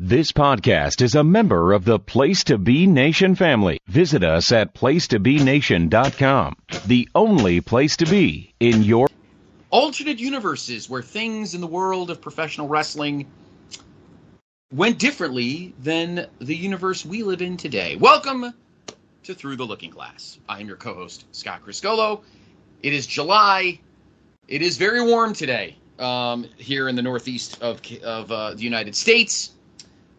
This podcast is a member of the Place to Be Nation family. Visit us at placetobenation.com, the only place to be in your alternate universes where things in the world of professional wrestling went differently than the universe we live in today. Welcome to Through the Looking Glass. I am your co-host, Scott Criscuolo. It is July. It is very warm today here in the northeast of the United States.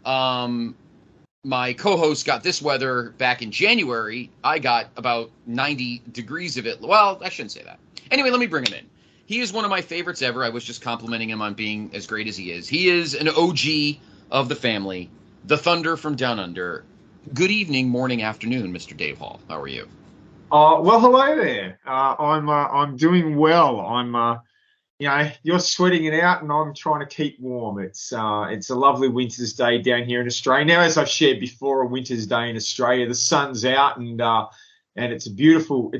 My co-host got this weather back in January. I got about 90 degrees of it. Well, I shouldn't say that. Anyway, let me bring him in. He is one of my favorites ever. I was just complimenting him on being as great as he is. He is an OG of the family, the Thunder from Down Under. Good evening, morning, afternoon, Mr. Dave Hall. How are you? Well, hello there. I'm doing well. You're sweating it out, and I'm trying to keep warm. It's a lovely winter's day down here in Australia. Now, as I've shared before, a winter's day in Australia, the sun's out, and it's a beautiful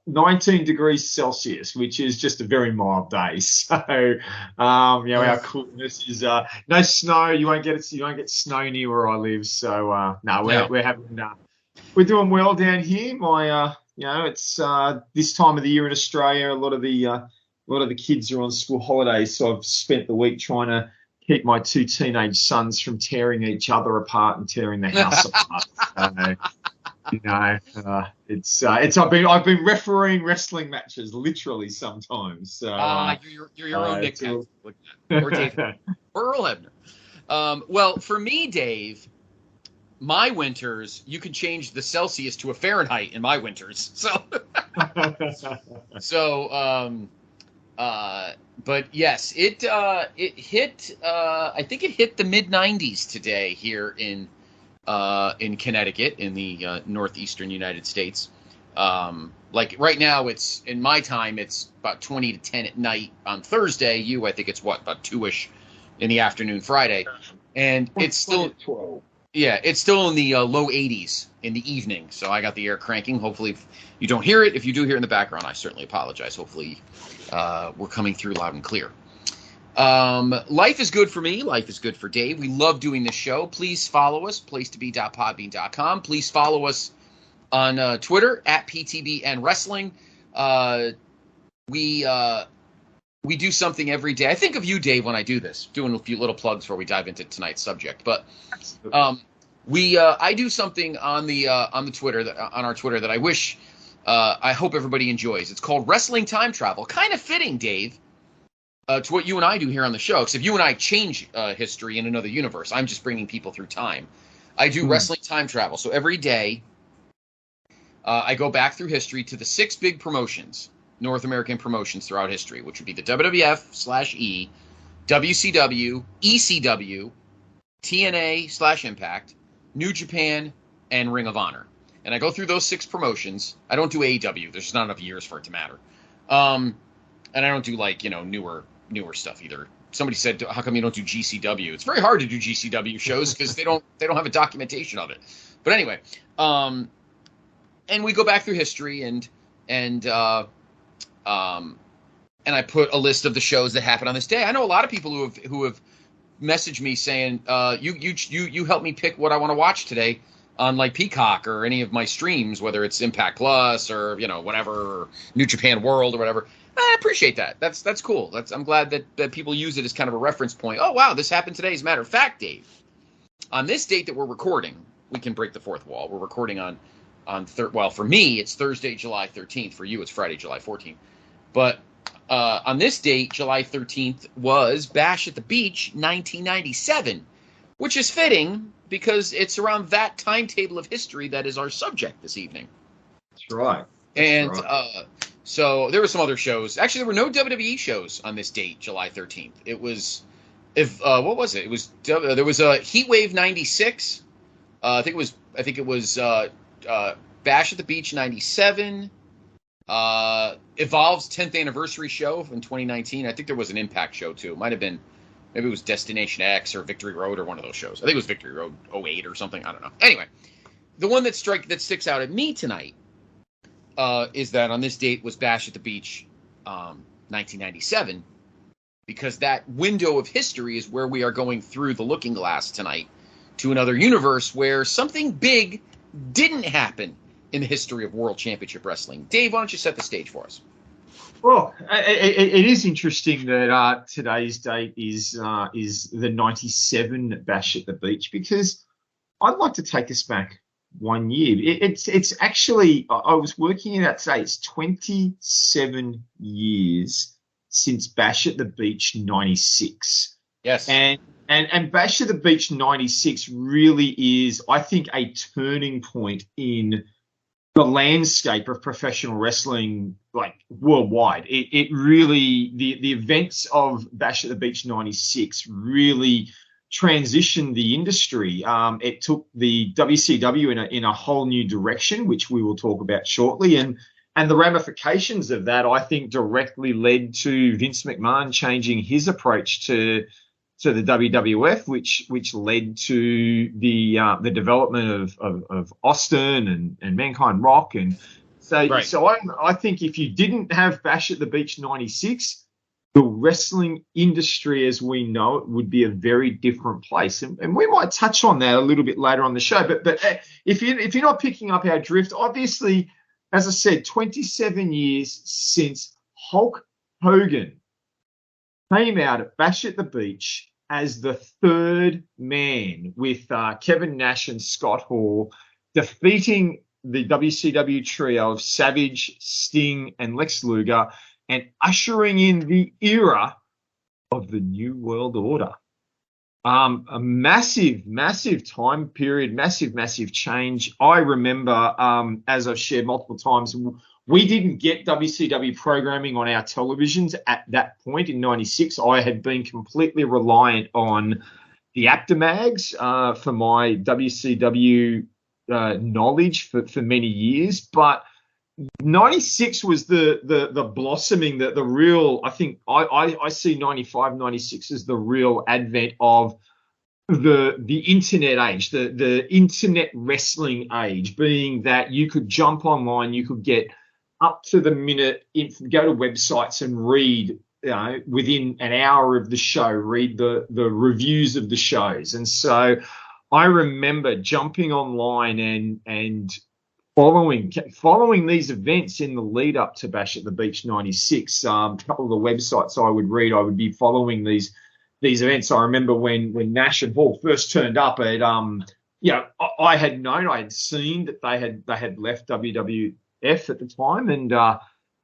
19 degrees Celsius, which is just a very mild day. So, our coolness is no snow. You won't get snow near where I live. So, we're doing well down here. It's this time of the year in Australia. A lot of the kids are on school holidays, so I've spent the week trying to keep my two teenage sons from tearing each other apart and tearing the house apart. I've been refereeing wrestling matches literally sometimes. So you're your own Nick Patrick, or Dave, or Earl Hebner. Well, for me, Dave, my winters, you can change the Celsius to a Fahrenheit in my winters. But yes, it hit. I think it hit the mid 90s today here in Connecticut, in the northeastern United States. Like right now, it's in my time. It's about 20 to 10 at night on Thursday. I think it's about 2-ish in the afternoon Friday, and it's still 12. Yeah, it's still in the low 80s in the evening. So I got the air cranking. Hopefully, you don't hear it. If you do hear it in the background, I certainly apologize. Hopefully, we're coming through loud and clear. Life is good for me. Life is good for Dave. We love doing this show. Please follow us, placetobe.podbean.com. Please follow us on Twitter at PTBNWrestling. We do something every day. I think of you, Dave, when I do this, doing a few little plugs before we dive into tonight's subject. But I do something on the Twitter on our Twitter that I wish I hope everybody enjoys. It's called Wrestling Time Travel. Kind of fitting, Dave, to what you and I do here on the show. Because if you and I change history in another universe, I'm just bringing people through time. I do Wrestling Time Travel. So every day I go back through history to the 6 big promotions, North American promotions throughout history, which would be the WWF/E, WCW, ECW, TNA/Impact, New Japan, and Ring of Honor. And I go through those 6 promotions. I don't do AEW. There's just not enough years for it to matter. And I don't do newer stuff either. Somebody said, "How come you don't do GCW?" It's very hard to do GCW shows because they don't have a documentation of it. But anyway, and we go back through history and I put a list of the shows that happened on this day. I know a lot of people who have messaged me saying, you help me pick what I want to watch today on like Peacock or any of my streams, whether it's Impact Plus or whatever, or New Japan World or whatever. I appreciate that. That's cool. I'm glad that people use it as kind of a reference point. Oh wow, this happened today. As a matter of fact, Dave, on this date that we're recording, we can break the fourth wall. We're recording well, for me, it's Thursday, July 13th. For you, it's Friday, July 14th. But on this date, July 13th, was Bash at the Beach 1997, which is fitting because it's around that timetable of history that is our subject this evening. That's right. And so there were some other shows. Actually, there were no WWE shows on this date, July 13th. It was, what was it? It was there was a Heatwave 96. I think it was Bash at the Beach 97. Evolve's 10th anniversary show in 2019. I think there was an Impact show too. Maybe it was Destination X or Victory Road or one of those shows. I think it was Victory Road 08 or something. I don't know. Anyway, the one that sticks out at me tonight is that on this date was Bash at the Beach 1997. because that window of history is where we are going through the looking glass tonight to another universe where something big didn't happen in the history of World Championship Wrestling. Dave, why don't you set the stage for us? Well, it is interesting that today's date is the 97 Bash at the Beach, because I'd like to take us back 1 year. It's actually, I was working it out today, it's 27 years since Bash at the Beach 96. Yes. And Bash at the Beach 96 really is, I think, a turning point in the landscape of professional wrestling, like worldwide. It really, the events of Bash at the Beach 96 really transitioned the industry. It took the WCW in a whole new direction, which we will talk about shortly. And the ramifications of that, I think, directly led to Vince McMahon changing his approach to the WWF, which led to the development of Austin and Mankind Rock. And so, right. So I think if you didn't have Bash at the Beach 96, the wrestling industry as we know it would be a very different place. And we might touch on that a little bit later on the show. But if you're not picking up our drift, obviously, as I said, 27 years since Hulk Hogan came out at Bash at the Beach as the third man with Kevin Nash and Scott Hall, defeating the WCW trio of Savage, Sting, and Lex Luger, and ushering in the era of the New World Order. A massive, massive time period, massive change. I remember, as I've shared multiple times, we didn't get WCW programming on our televisions at that point in 96. I had been completely reliant on the Aptomags for my WCW knowledge for many years. But 96 was the blossoming, the real, I think I see 95, 96 as the real advent of the internet age, the internet wrestling age, being that you could jump online, you could get up to the minute, go to websites and read, within an hour of the show, read the reviews of the shows. And so I remember jumping online and following these events in the lead up to Bash at the Beach 96. A couple of the websites I would read, I would be following these events. I remember when Nash and Hall first turned up at, I had seen that they had left WWF at the time, and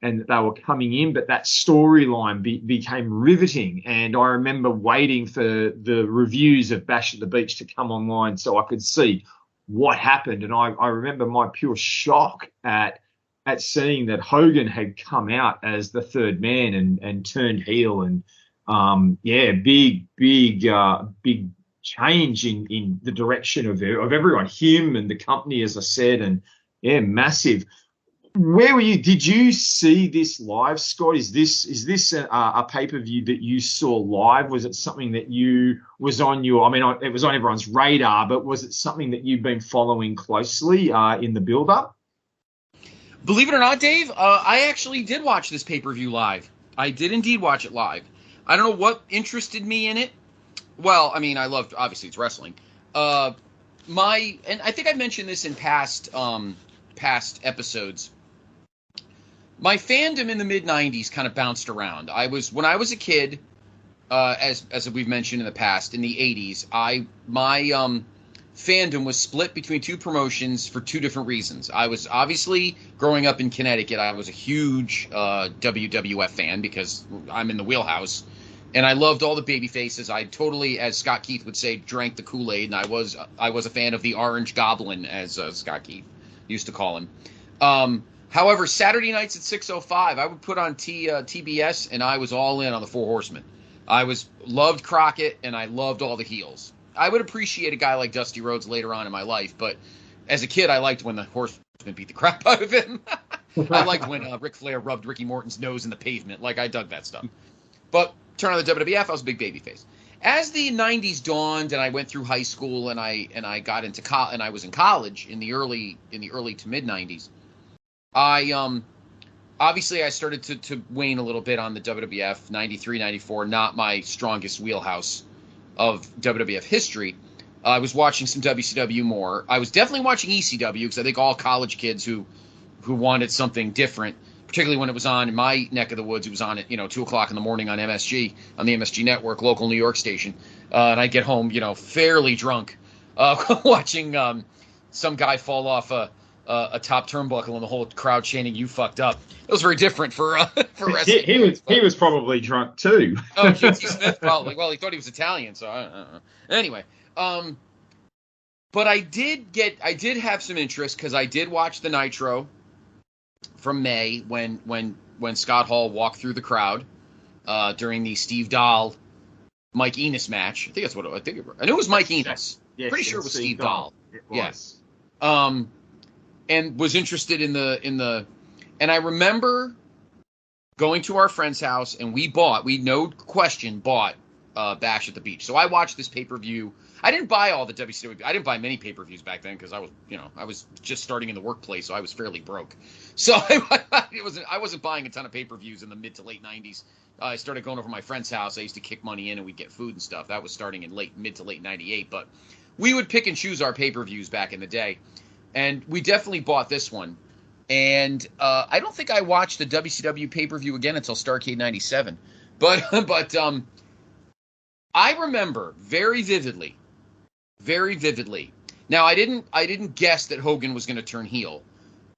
they were coming in, but that storyline became riveting. And I remember waiting for the reviews of Bash at the Beach to come online so I could see what happened. And I remember my pure shock at seeing that Hogan had come out as the third man and turned heel. And big change in the direction of everyone, him and the company, as I said. And massive. Where were you? Did you see this live, Scott? Is this a pay-per-view that you saw live? Was it something that was on your? I mean, it was on everyone's radar, but was it something that you've been following closely in the build-up? Believe it or not, Dave, I actually did watch this pay-per-view live. I did indeed watch it live. I don't know what interested me in it. Well, I mean, I loved, obviously, it's wrestling. And I think I mentioned this in past episodes. My fandom in the mid-90s kind of bounced around. When I was a kid, as we've mentioned in the past, in the 80s, my fandom was split between two promotions for two different reasons. I was obviously, growing up in Connecticut, I was a huge WWF fan because I'm in the wheelhouse, and I loved all the baby faces. I totally, as Scott Keith would say, drank the Kool-Aid, and I was a fan of the Orange Goblin, as Scott Keith used to call him. However, Saturday nights at 6:05, I would put on TBS, and I was all in on the Four Horsemen. Loved Crockett, and I loved all the heels. I would appreciate a guy like Dusty Rhodes later on in my life, but as a kid, I liked when the Horsemen beat the crap out of him. I liked when Ric Flair rubbed Ricky Morton's nose in the pavement. Like, I dug that stuff. But turn on the WWF, I was a big babyface. As the 90s dawned, and I went through high school, and I got into and I was in college in the early to mid 90s. I obviously I started to wane a little bit on the WWF 93, 94, not my strongest wheelhouse of WWF history. I was watching some WCW more. I was definitely watching ECW because I think all college kids who wanted something different, particularly when it was on in my neck of the woods, it was on at 2:00 in the morning on MSG, on the MSG network, local New York station, and I get home fairly drunk, watching some guy fall off a top turnbuckle and the whole crowd chanting "You fucked up." It was very different for wrestling. He was probably drunk too. Oh, JT Smith probably. Well, he thought he was Italian, so I don't know. Anyway, but I did have some interest because I did watch the Nitro from May when Scott Hall walked through the crowd during the Steve Dahl Mike Enos match. I think that's what I think. I knew it was Mike Enos. Yes, pretty sure it was Steve Dahl. It was. Yes. And was interested in the and I remember going to our friend's house and we no question bought Bash at the Beach. So I watched this pay-per-view. I didn't buy all the WCW. I didn't buy many pay-per-views back then because I was just starting in the workplace, so I was fairly broke. So I wasn't buying a ton of pay-per-views in the mid to late 90s. I started going over to my friend's house. I used to kick money in and we'd get food and stuff. That was starting in mid to late 98, but we would pick and choose our pay-per-views back in the day. And we definitely bought this one. And I don't think I watched the WCW pay-per-view again until Starrcade 97. But I remember very vividly. Now, I didn't guess that Hogan was going to turn heel.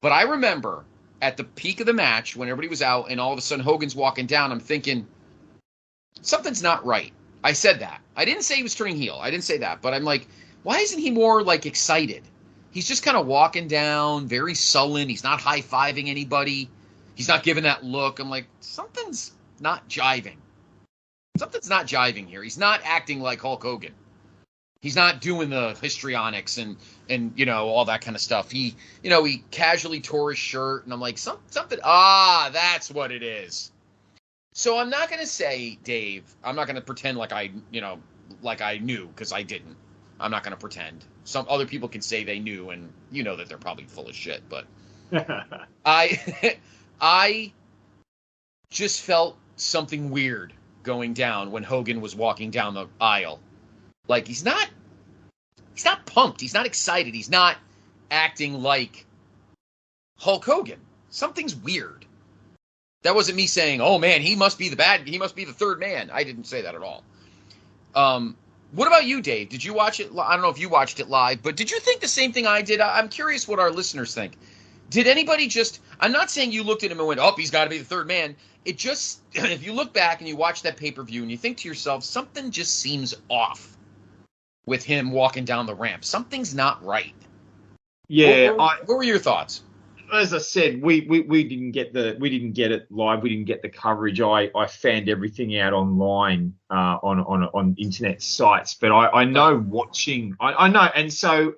But I remember at the peak of the match when everybody was out and all of a sudden Hogan's walking down, I'm thinking, something's not right. I said that. I didn't say he was turning heel. I didn't say that. But I'm like, why isn't he more like excited? He's just kind of walking down, very sullen. He's not high-fiving anybody. He's not giving that look. I'm like, something's not jiving. Something's not jiving here. He's not acting like Hulk Hogan. He's not doing the histrionics and all that kind of stuff. He casually tore his shirt, and I'm like, something. That's what it is. So I'm not going to say, Dave, I'm not going to pretend like I knew, because I didn't. I'm not going to pretend. Some other people can say they knew, and you know that they're probably full of shit. But I just felt something weird going down when Hogan was walking down the aisle. Like he's not pumped. He's not excited. He's not acting like Hulk Hogan. Something's weird. That wasn't me saying, "Oh man, he must be the third man." I didn't say that at all. What about you, Dave? Did you watch it? I don't know if you watched it live, but did you think the same thing I did? I'm curious what our listeners think. Did anybody I'm not saying you looked at him and went, "Oh, he's got to be the third man." It just, if you look back and you watch that pay-per-view and you think to yourself, something just seems off with him walking down the ramp. Something's not right. Yeah. What were your thoughts? As I said, we didn't get it live. We didn't get the coverage. I fanned everything out online on internet sites. But I know watching. I know, and so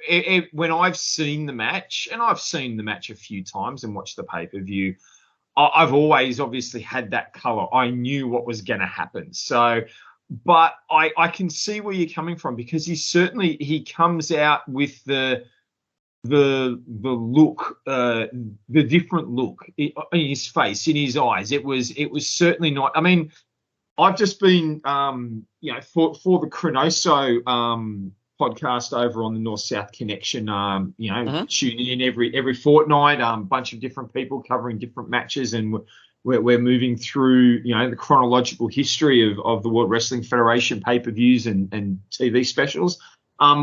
when I've seen the match, and I've seen the match a few times and watched the pay-per-view, I've always obviously had that color. I knew what was going to happen. So, but I can see where you're coming from, because he comes out with the look, the different look in his face, in his eyes. It was certainly not. I mean, I've just been, for the Cronoso podcast over on the North South Connection, tuning in every fortnight, bunch of different people covering different matches, and we're moving through, the chronological history of the World Wrestling Federation pay-per-views and TV specials.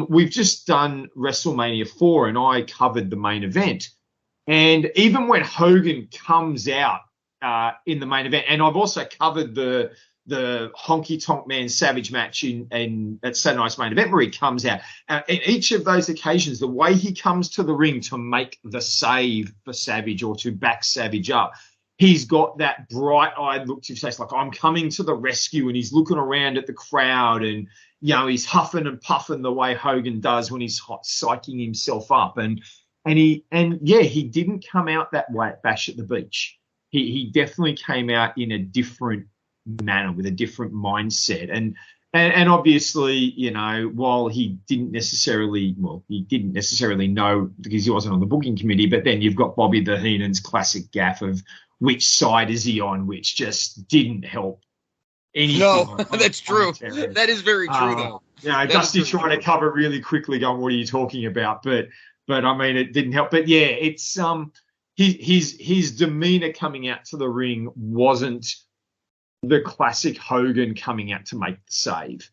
We've just done WrestleMania 4, and I covered the main event. And even when Hogan comes out in the main event, and I've also covered the Honky Tonk Man Savage match at Saturday Night's main event, where he comes out. In each of those occasions, the way he comes to the ring to make the save for Savage or to back Savage up, he's got that bright-eyed look to his face, like, I'm coming to the rescue, and he's looking around at the crowd, and he's huffing and puffing the way Hogan does when he's psyching himself up. And he didn't come out that way at Bash at the Beach. He definitely came out in a different manner, with a different mindset. And obviously, while he didn't necessarily know, because he wasn't on the booking committee, but then you've got Bobby the Heenan's classic gaffe of, which side is he on, which just didn't help anything. No, on that's true. commentary. That is very true, though. Dusty trying to cover really quickly, going, "What are you talking about?" But I mean, it didn't help. But yeah, it's his demeanor coming out to the ring wasn't the classic Hogan coming out to make the save.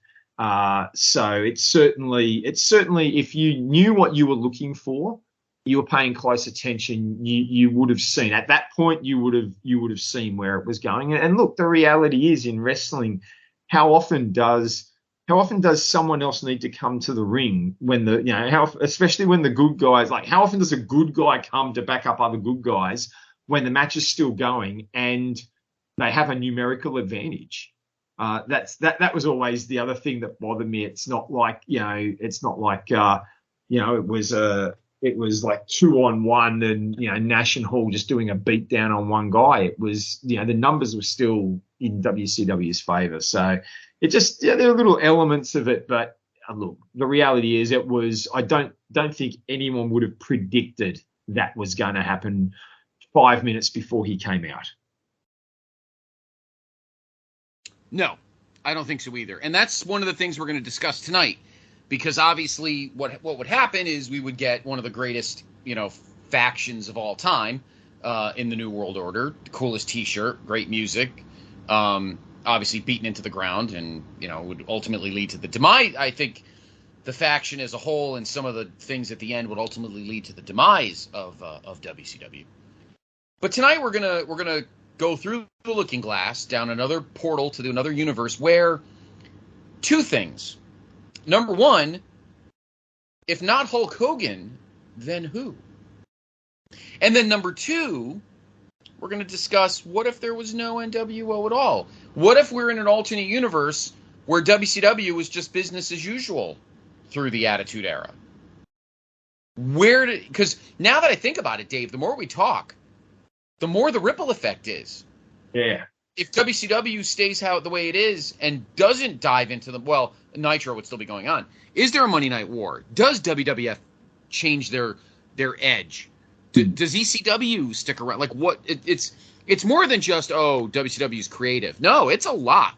So it's certainly if you knew what you were looking for, you were paying close attention, you would have seen at that point you would have seen where it was going. And look, the reality is in wrestling, how often does someone else need to come to the ring when especially when the good guys, like how often does a good guy come to back up other good guys when the match is still going and they have a numerical advantage? That was always the other thing that bothered me. It's not like it was like 2-on-1 and Nash and Hall just doing a beat down on one guy. It was the numbers were still in WCW's favor. So it just there are little elements of it, but look, the reality is it was. I don't think anyone would have predicted that was going to happen 5 minutes before he came out. No, I don't think so either. And that's one of the things we're going to discuss tonight, because obviously what would happen is we would get one of the greatest, factions of all time in the New World Order, the coolest T-shirt, great music, obviously beaten into the ground, and, would ultimately lead to the demise. I think the faction as a whole and some of the things at the end would ultimately lead to the demise of WCW. But tonight we're gonna go through the looking glass, down another portal to another universe where two things. Number one, if not Hulk Hogan, then who? And then number two, we're going to discuss what if there was no nWo at all? What if we're in an alternate universe where WCW was just business as usual through the Attitude Era? Because now that I think about it, Dave, the more we talk, the more the ripple effect is. Yeah. If WCW stays the way it is and doesn't dive into Nitro would still be going on. Is there a Monday Night War? Does WWF change their edge? Does ECW stick around? Like what? It's more than just WCW's creative. No, it's a lot.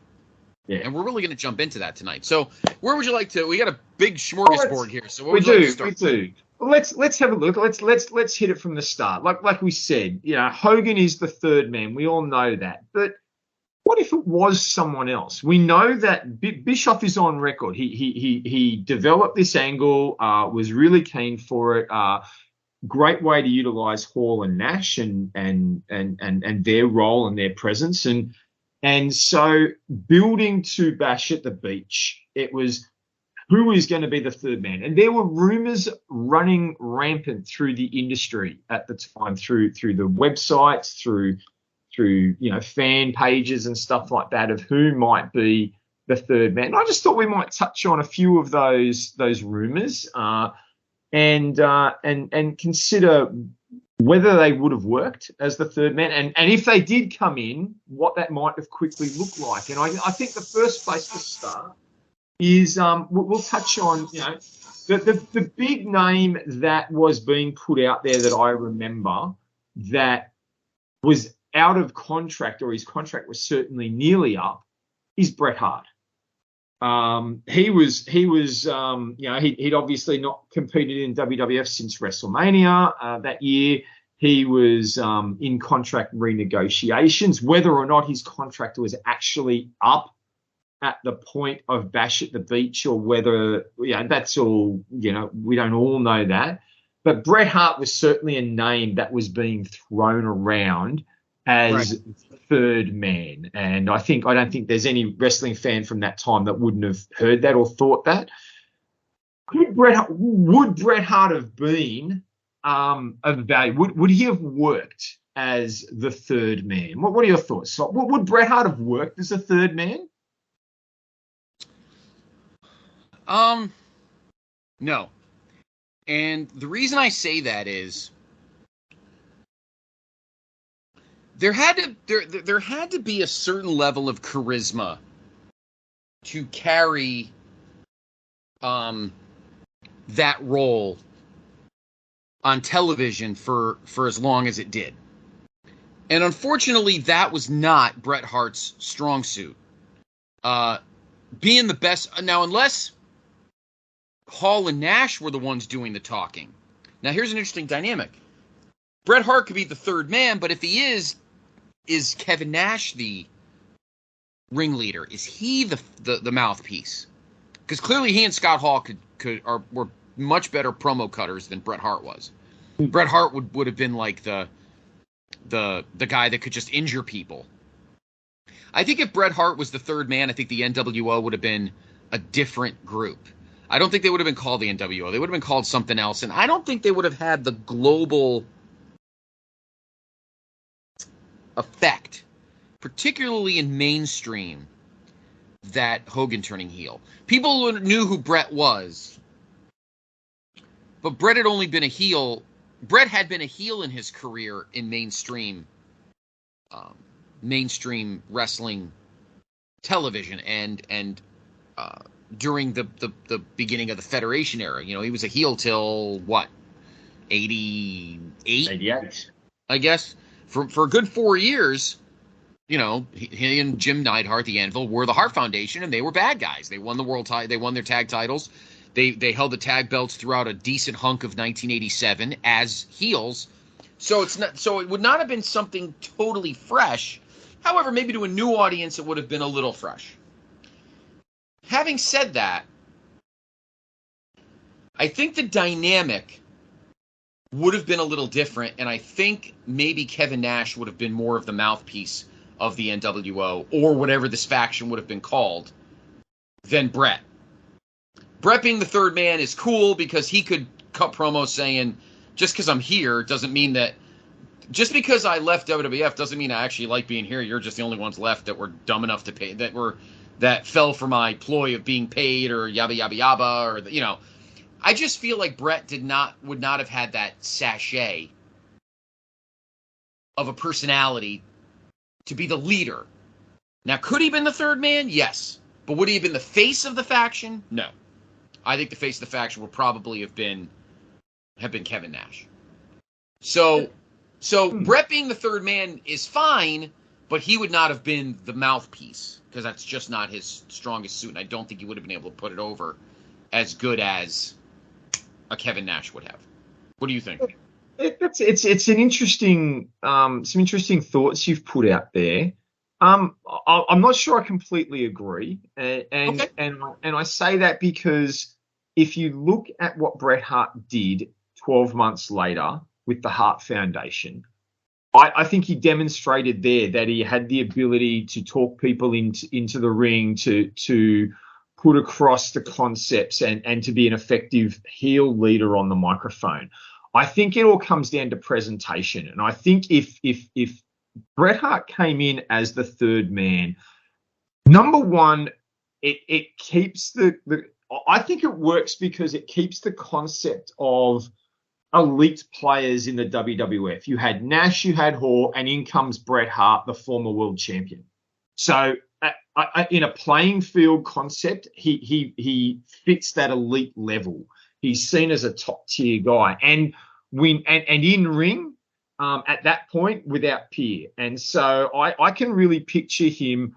Yeah. And we're really going to jump into that tonight. So where would you like to? We got a big smorgasbord here. So we do. Let's have a look. Let's hit it from the start. Like we said, Hogan is the third man. We all know that. But what if it was someone else? We know that Bischoff is on record. He developed this angle, was really keen for it. Great way to utilize Hall and Nash and their role and their presence. And so building to Bash at the Beach, it was who is going to be the third man. And there were rumors running rampant through the industry at the time, through the websites, through fan pages and stuff like that of who might be the third man. And I just thought we might touch on a few of those rumors and consider whether they would have worked as the third man, and if they did come in, what that might have quickly looked like. And I think the first place to start is we'll touch on the big name that was being put out there that I remember that was out of contract, or his contract was certainly nearly up, is Bret Hart. He'd obviously not competed in WWF since WrestleMania that year. He was in contract renegotiations. Whether or not his contract was actually up at the point of Bash at the Beach, or whether that's all, we don't all know that. But Bret Hart was certainly a name that was being thrown around as third man. And I don't think there's any wrestling fan from that time that wouldn't have heard that or thought that. Would Bret Hart have been of value? Would he have worked as the third man? What are your thoughts? So, would Bret Hart have worked as a third man? No. And the reason I say that is there had to be a certain level of charisma to carry that role on television for as long as it did. And unfortunately, that was not Bret Hart's strong suit. Being the best. Now, unless Hall and Nash were the ones doing the talking. Now, here's an interesting dynamic. Bret Hart could be the third man, but if he is Kevin Nash the ringleader? Is he the mouthpiece? Because clearly he and Scott Hall were much better promo cutters than Bret Hart was. Bret Hart would have been like the guy that could just injure people. I think if Bret Hart was the third man, I think the nWo would have been a different group. I don't think they would have been called the nWo. They would have been called something else, and I don't think they would have had the global effect, particularly in mainstream, that Hogan turning heel. People knew who Bret was, but Bret had only been a heel. Bret had been a heel in his career in mainstream wrestling television and during the beginning of the Federation era. You know, he was a heel till what, 88, I guess, for a good 4 years. You know, he and Jim Neidhart, the Anvil, were the Hart Foundation, and they were bad guys. They won the world title. They won their tag titles. They held the tag belts throughout a decent hunk of 1987 as heels. So it would not have been something totally fresh. However, maybe to a new audience, it would have been a little fresh. Having said that, I think the dynamic would have been a little different, and I think maybe Kevin Nash would have been more of the mouthpiece of the nWo, or whatever this faction would have been called, than Bret. Bret being the third man is cool because he could cut promos saying, just because I'm here doesn't mean that, just because I left WWF doesn't mean I actually like being here. You're just the only ones left that were dumb enough to pay, that fell for my ploy of being paid, or yabba yabba yabba, or you know. I just feel like Bret would not have had that sachet of a personality to be the leader. Now, could he have been the third man? Yes. But would he have been the face of the faction? No. I think the face of the faction would probably have been Kevin Nash. So Bret being the third man is fine, but he would not have been the mouthpiece because that's just not his strongest suit, and I don't think he would have been able to put it over as good as a Kevin Nash would have. What do you think? It's an interesting some interesting thoughts you've put out there. I'm not sure I completely agree, and I say that because if you look at what Bret Hart did 12 months later with the Hart Foundation, I think he demonstrated there that he had the ability to talk people into the ring, to put across the concepts and to be an effective heel leader on the microphone. I think it all comes down to presentation. And I think if Bret Hart came in as the third man, number one, it keeps I think it works because it keeps the concept of elite players in the WWF. You had Nash, you had Hall, and in comes Bret Hart, the former world champion. So in a playing field concept, he fits that elite level. He's seen as a top tier guy, and in ring at that point without peer. And so I can really picture him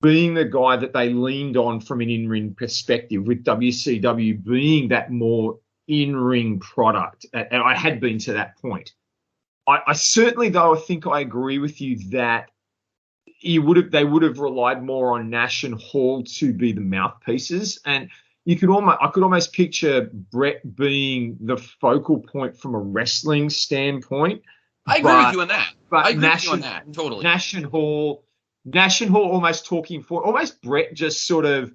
being the guy that they leaned on from an in-ring perspective, with WCW being that more in-ring product. And I had been to that point. I certainly, though, I think I agree with you that they would have relied more on Nash and Hall to be the mouthpieces, and I could almost picture Bret being the focal point from a wrestling standpoint. I agree with you on that. I agree with you on that totally. Nash and Hall almost talking for, almost Bret just sort of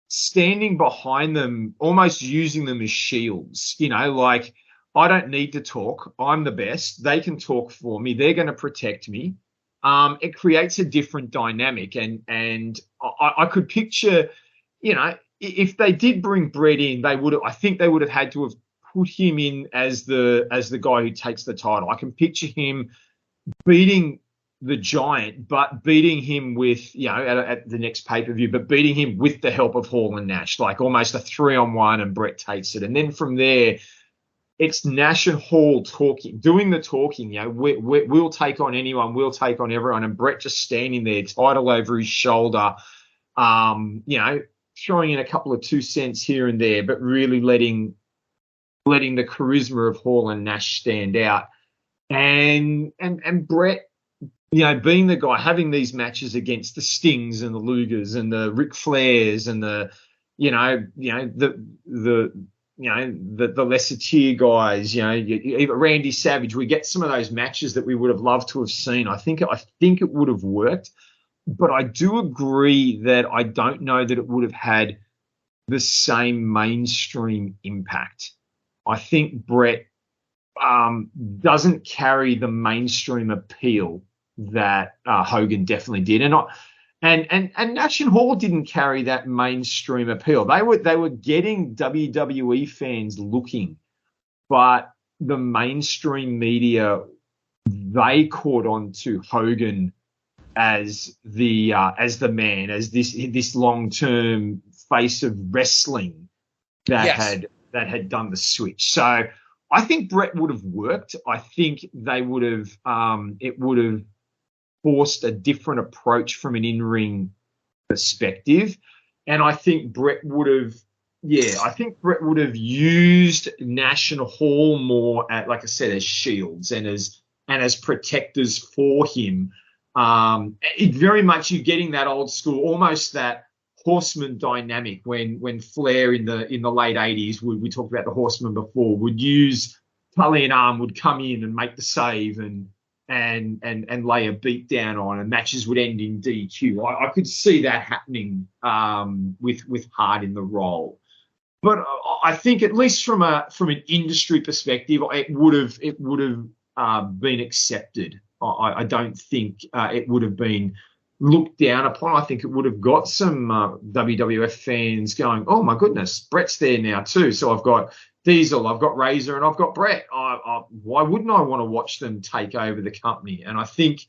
standing behind them, almost using them as shields. You know, like, I don't need to talk. I'm the best. They can talk for me. They're going to protect me. It creates a different dynamic, and I could picture, you know, if they did bring Bret in, I think they would have had to have put him in as the guy who takes the title. I can picture him beating the Giant, but beating him with, you know, at the next pay-per-view, but beating him with the help of Hall and Nash, like almost a 3-on-1, and Bret takes it. And then from there, it's Nash and Hall doing the talking. We'll take on anyone, we'll take on everyone, and Brett just standing there, title over his shoulder, throwing in a couple of 2 cents here and there, but really letting the charisma of Hall and Nash stand out, and Brett, being the guy having these matches against the Stings and the Lugers and the Ric Flairs and the lesser tier guys, even Randy Savage. We get some of those matches that we would have loved to have seen. I think it would have worked, but I do agree that I don't know that it would have had the same mainstream impact. I think Brett doesn't carry the mainstream appeal that Hogan definitely did, and Nash and Hall didn't carry that mainstream appeal. They were getting WWE fans looking, but the mainstream media, they caught on to Hogan as the man, as this long-term face of wrestling that had done the switch. So I think Brett would have worked. I think they would have it would have forced a different approach from an in-ring perspective. And I think Brett would have used Nash and Hall more like I said, as shields and as protectors for him. It very much, you're getting that old school, almost that Horseman dynamic when Flair in the late 80s, we talked about the Horseman before, would use Tully and Arm, would come in and make the save and lay a beat down on, and matches would end in DQ. I could see that happening with Hart in the role. But I think, at least from an industry perspective, it would have been accepted. I don't think it would have been looked down upon. I think it would have got some WWF fans going, oh my goodness, Brett's there now too. So I've got Diesel, I've got Razor, and I've got Brett. Why wouldn't I want to watch them take over the company? And I think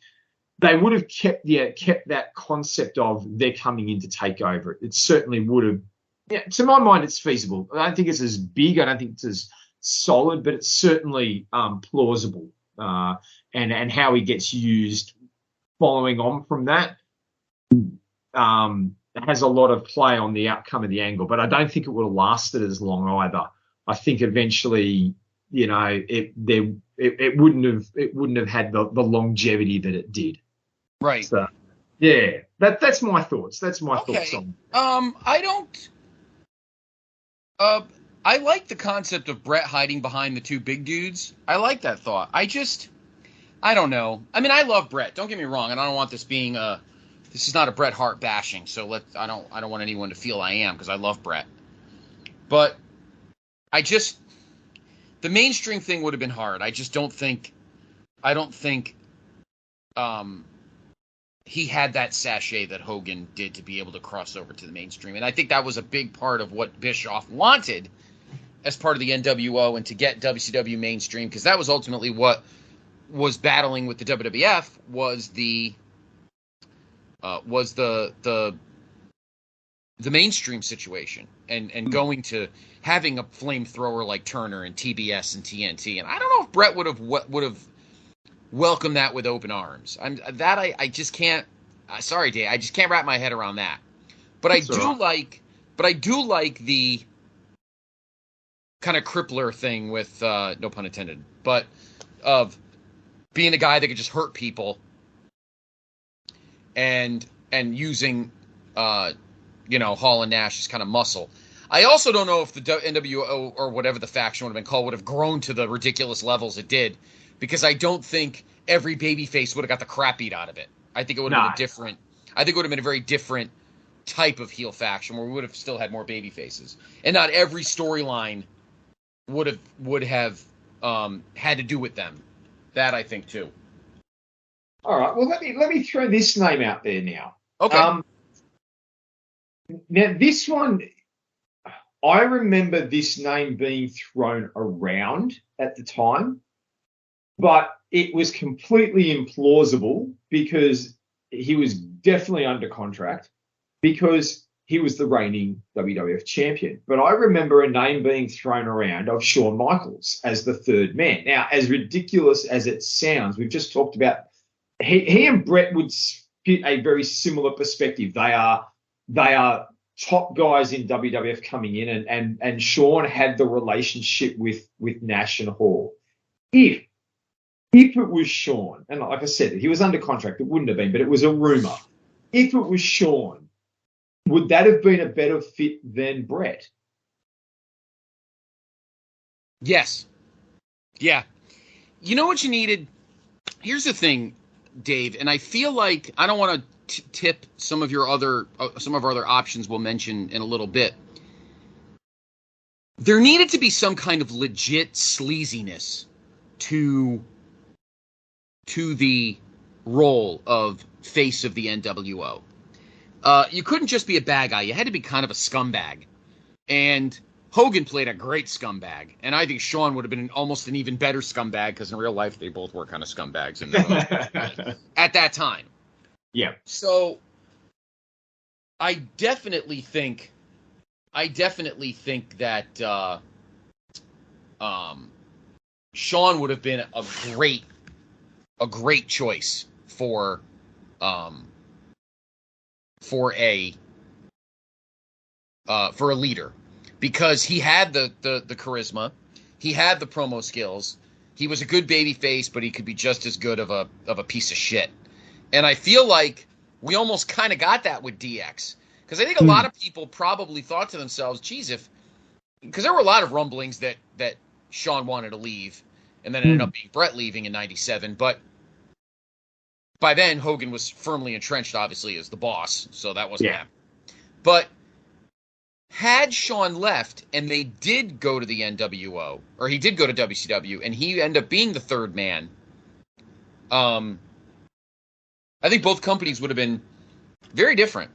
they would have kept that concept of they're coming in to take over. It certainly would have. Yeah, to my mind, it's feasible. I don't think it's as big. I don't think it's as solid, but it's certainly plausible. And how he gets used following on from that has a lot of play on the outcome of the angle. But I don't think it would have lasted as long either. I think eventually, it wouldn't have had the longevity that it did. Right. So, yeah, that's my thoughts. That's my thoughts on. I like the concept of Brett hiding behind the two big dudes. I like that thought. I don't know. I mean, I love Brett. Don't get me wrong, and I don't want this being this is not a Bret Hart bashing. So I don't want anyone to feel I am, because I love Brett. But the mainstream thing would have been hard. I don't think he had that sachet that Hogan did to be able to cross over to the mainstream. And I think that was a big part of what Bischoff wanted as part of the NWO and to get WCW mainstream, because that was ultimately what was battling with the WWF was the mainstream situation and going to having a flamethrower like Turner and TBS and TNT. And I don't know if Brett would have welcomed that with open arms. I just can't. Sorry, Dave, I just can't wrap my head around that. But I do like the kind of crippler thing with no pun intended, but of being a guy that could just hurt people and using Hall and Nash as kind of muscle. I also don't know if the NWO or whatever the faction would have been called would have grown to the ridiculous levels it did, because I don't think every babyface would have got the crap beat out of it. I think it would have been different. I think it would have been a very different type of heel faction where we would have still had more babyfaces, and not every storyline would have had to do with them. That I think too. All right. Well, let me throw this name out there now. Okay. Now this one, I remember this name being thrown around at the time, but it was completely implausible because he was definitely under contract, because he was the reigning WWF champion. But I remember a name being thrown around of Shawn Michaels as the third man. Now, as ridiculous as it sounds, we've just talked about he and Brett would fit a very similar perspective. They are top guys in WWF coming in, and Shawn had the relationship with Nash and Hall. If it was Shawn, and like I said, he was under contract, it wouldn't have been, but it was a rumor. If it was Shawn, would that have been a better fit than Brett? Yes. Yeah. You know what you needed? Here's the thing, Dave, and I feel like I don't want to tip some of our other options we'll mention in a little bit. There needed to be some kind of legit sleaziness to the role of face of the NWO. You couldn't just be a bad guy. You had to be kind of a scumbag. And Hogan played a great scumbag. And I think Shawn would have been almost an even better scumbag, because in real life they both were kind of scumbags at that time. Yeah. So I definitely think that Shawn would have been a great choice for a leader, because he had the charisma, he had the promo skills, he was a good baby face, but he could be just as good of a piece of shit. And I feel like we almost kind of got that with DX, because I think a lot of people probably thought to themselves, geez, because there were a lot of rumblings that Shawn wanted to leave, and then it ended up being Brett leaving in '97, but by then Hogan was firmly entrenched, obviously, as the boss, so that wasn't happening. But had Shawn left and they did go to the NWO, or he did go to WCW, and he ended up being the third man, I think both companies would have been very different.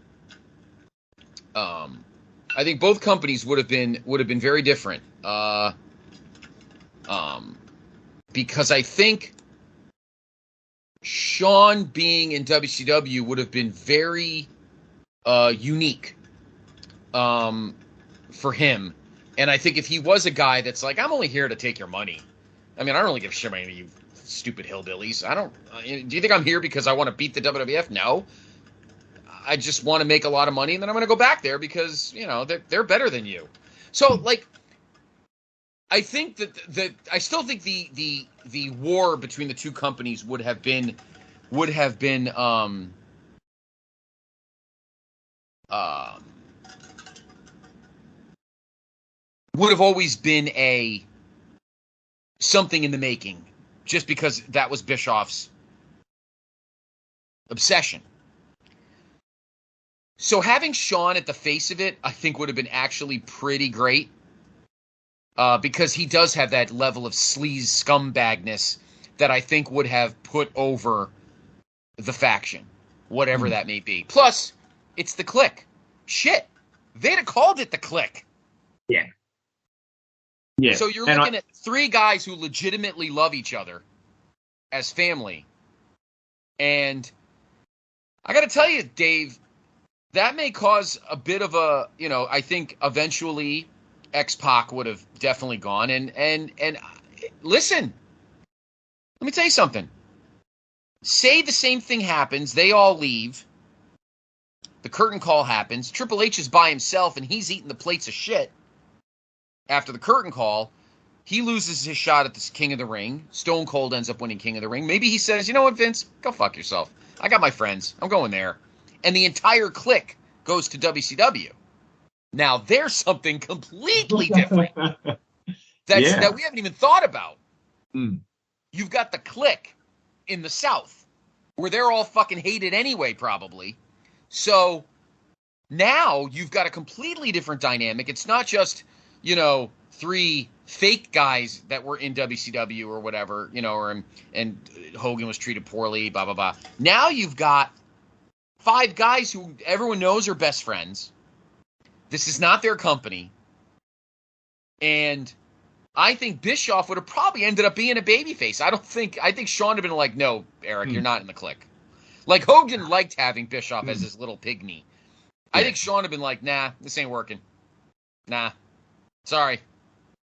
I think both companies would have been very different. Because I think Shawn being in WCW would have been very unique for him. And I think if he was a guy that's like, I'm only here to take your money. I mean, I don't really give a shit about any of you stupid hillbillies. Do you think I'm here because I want to beat the WWF? No. I just want to make a lot of money, and then I'm going to go back there because, they're better than you. So, like, I think that I still think the war between the two companies would have been would have always been something in the making, just because that was Bischoff's obsession. So having Shawn at the face of it, I think would have been actually pretty great. Because he does have that level of sleaze scumbagness that I think would have put over the faction, whatever that may be. Plus, it's the Clique. Shit, they'd have called it the Clique. Yeah. Yeah. So you're looking at three guys who legitimately love each other as family. And I got to tell you, Dave, that may cause a bit of I think eventually X-Pac would have definitely gone. And listen, let me tell you something. Say the same thing happens. They all leave. The curtain call happens. Triple H is by himself, and he's eating the plates of shit. After the curtain call, he loses his shot at the King of the Ring. Stone Cold ends up winning King of the Ring. Maybe he says, you know what, Vince? Go fuck yourself. I got my friends. I'm going there. And the entire clique goes to WCW. Now, there's something completely different that we haven't even thought about. You've got the clique in the South, where they're all fucking hated anyway, probably. So now you've got a completely different dynamic. It's not just, three fake guys that were in WCW or whatever, and Hogan was treated poorly, blah, blah, blah. Now you've got five guys who everyone knows are best friends. This is not their company. And I think Bischoff would have probably ended up being a babyface. I think Shawn would have been like, no, Eric, you're not in the clique. Like, Hogan liked having Bischoff as his little pygmy. I think Shawn had been like, nah, this ain't working. Nah, sorry.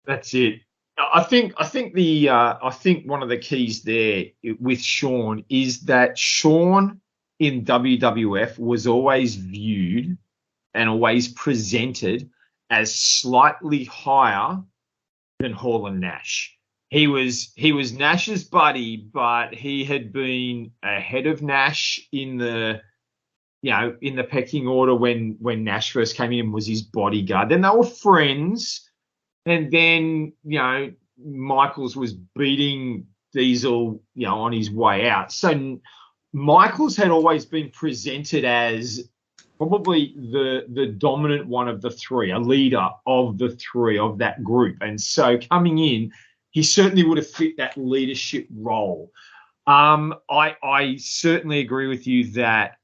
That's it. I think one of the keys there with Shawn is that Shawn in WWF was always viewed and always presented as slightly higher than Hall and Nash. He was Nash's buddy, but he had been ahead of Nash in the pecking order when Nash first came in and was his bodyguard. Then they were friends. And then, Michaels was beating Diesel, on his way out. So Michaels had always been presented as probably the dominant one of the three, a leader of the three of that group. And so coming in, he certainly would have fit that leadership role. I certainly agree with you that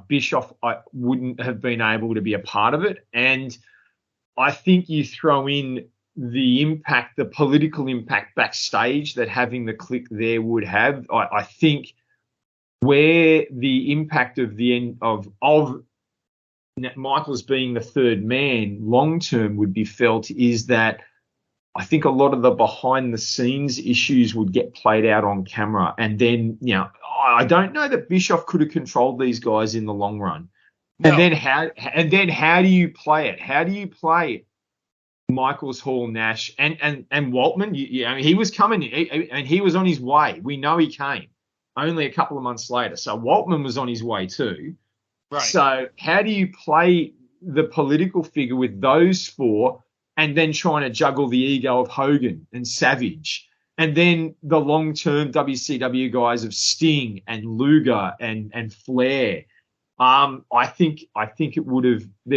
Bischoff wouldn't have been able to be a part of it. And I think you throw in the political impact backstage that having the click there would have. I think where the impact of the end of Michaels being the third man long term would be felt is that I think a lot of the behind the scenes issues would get played out on camera. And then, I don't know that Bischoff could have controlled these guys in the long run. No. And then how do you play it? How do you play Michaels, Hall, Nash, and Waltman? He was coming and he was on his way. We know he came only a couple of months later. So Waltman was on his way too. Right. So how do you play the political figure with those four and then trying to juggle the ego of Hogan and Savage and then the long-term WCW guys of Sting and Luger and Flair? I think there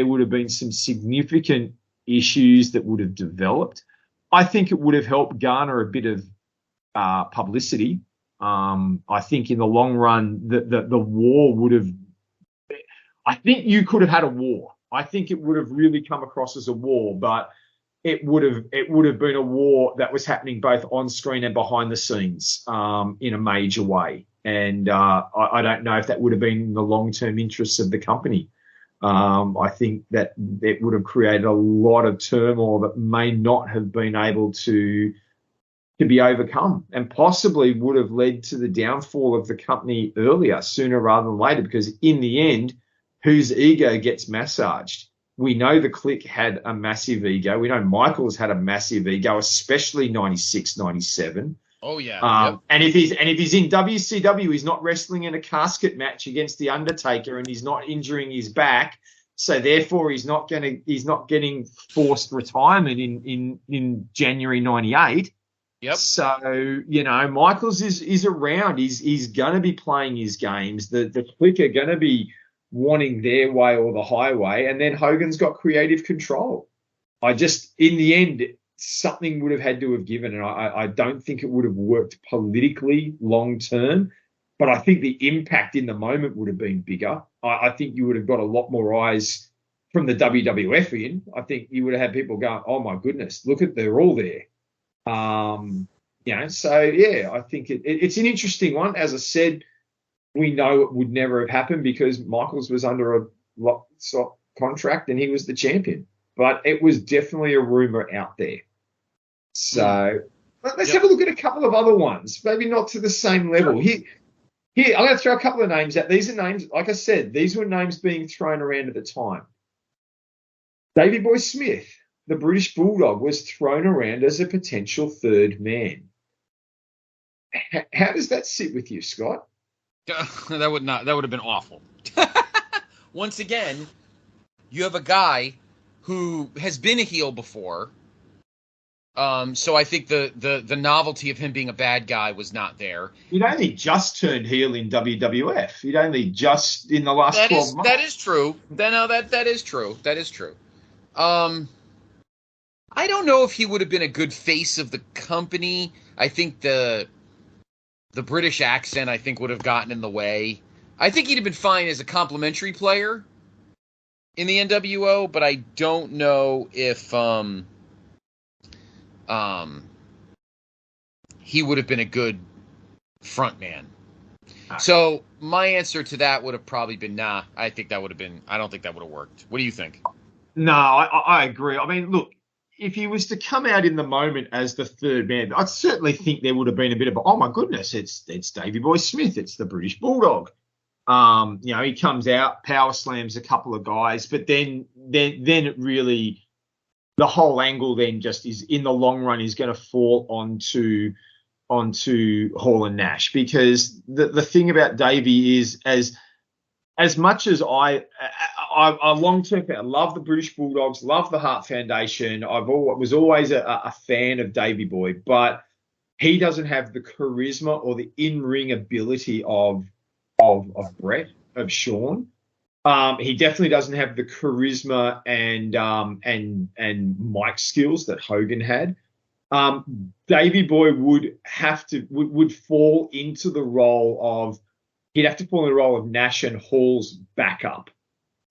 would have been some significant issues that would have developed. I think it would have helped garner a bit of publicity. I think in the long run, the war would have. I think you could have had a war. I think it would have really come across as a war, but it would have been a war that was happening both on screen and behind the scenes in a major way. And I don't know if that would have been in the long-term interests of the company. I think that it would have created a lot of turmoil that may not have been able to be overcome and possibly would have led to the downfall of the company earlier, sooner rather than later, because in the end, whose ego gets massaged? We know the Clique had a massive ego. We know Michaels had a massive ego, especially 96, 97. Oh yeah. Yep. And if he's in WCW, he's not wrestling in a casket match against the Undertaker, and he's not injuring his back. So therefore, he's not getting forced retirement in January 98. Yep. So Michaels is around. He's going to be playing his games. The Clique are going to be wanting their way or the highway, and then Hogan's got creative control. In the end, something would have had to have given, and I don't think it would have worked politically long term, but I think the impact in the moment would have been bigger. I think you would have got a lot more eyes from the WWF in. I think you would have had people going, oh my goodness, they're all there. So yeah, I think it's an interesting one. As I said, we know it would never have happened because Michaels was under a lock-stock contract and he was the champion. But it was definitely a rumor out there. So let's have a look at a couple of other ones, maybe not to the same level. Here, I'm going to throw a couple of names out. These are names, like I said, these were names being thrown around at the time. Davey Boy Smith, the British Bulldog, was thrown around as a potential third man. How does that sit with you, Scott? That would have been awful. Once again, you have a guy who has been a heel before. So I think the novelty of him being a bad guy was not there. He'd only just turned heel in WWF. He'd only just in the last 12 months. That is true. That is true. That is true. I don't know if he would have been a good face of the company. I think the British accent, I think, would have gotten in the way. I think he'd have been fine as a complimentary player in the nWo, but I don't know if he would have been a good front man. So my answer to that would have probably been nah. I don't think that would have worked. What do you think? No, I agree. I mean, look, if he was to come out in the moment as the third man, I'd certainly think there would have been a bit of, oh my goodness, it's Davey Boy Smith, it's the British Bulldog. He comes out, power slams a couple of guys, but then it really, the whole angle then just is in the long run is going to fall onto Hall and Nash, because the thing about Davey is as much as I long-term fan, love the British Bulldogs, love the Heart Foundation. Was always a fan of Davey Boy, but he doesn't have the charisma or the in-ring ability of Brett, of Sean. He definitely doesn't have the charisma and mic skills that Hogan had. Davey Boy would fall into the role of, he'd have to fall in the role of Nash and Hall's backup.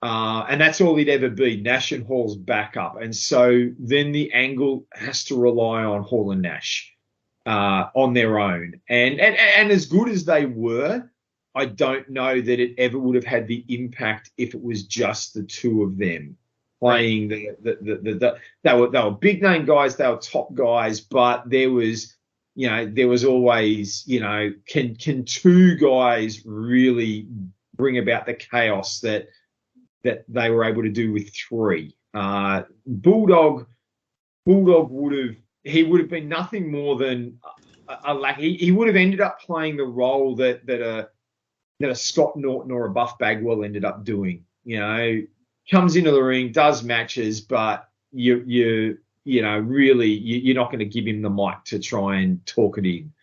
And that's all he'd ever be, Nash and Hall's backup. And so then the angle has to rely on Hall and Nash on their own. And as good as they were, I don't know that it ever would have had the impact if it was just the two of them playing. They were big name guys, they were top guys, but there was always, can two guys really bring about the chaos that they were able to do with three? Bulldog would have been nothing more than he would have ended up playing the role that a Scott Norton or a Buff Bagwell ended up doing. Comes into the ring, does matches, but you're not going to give him the mic to try and talk it in.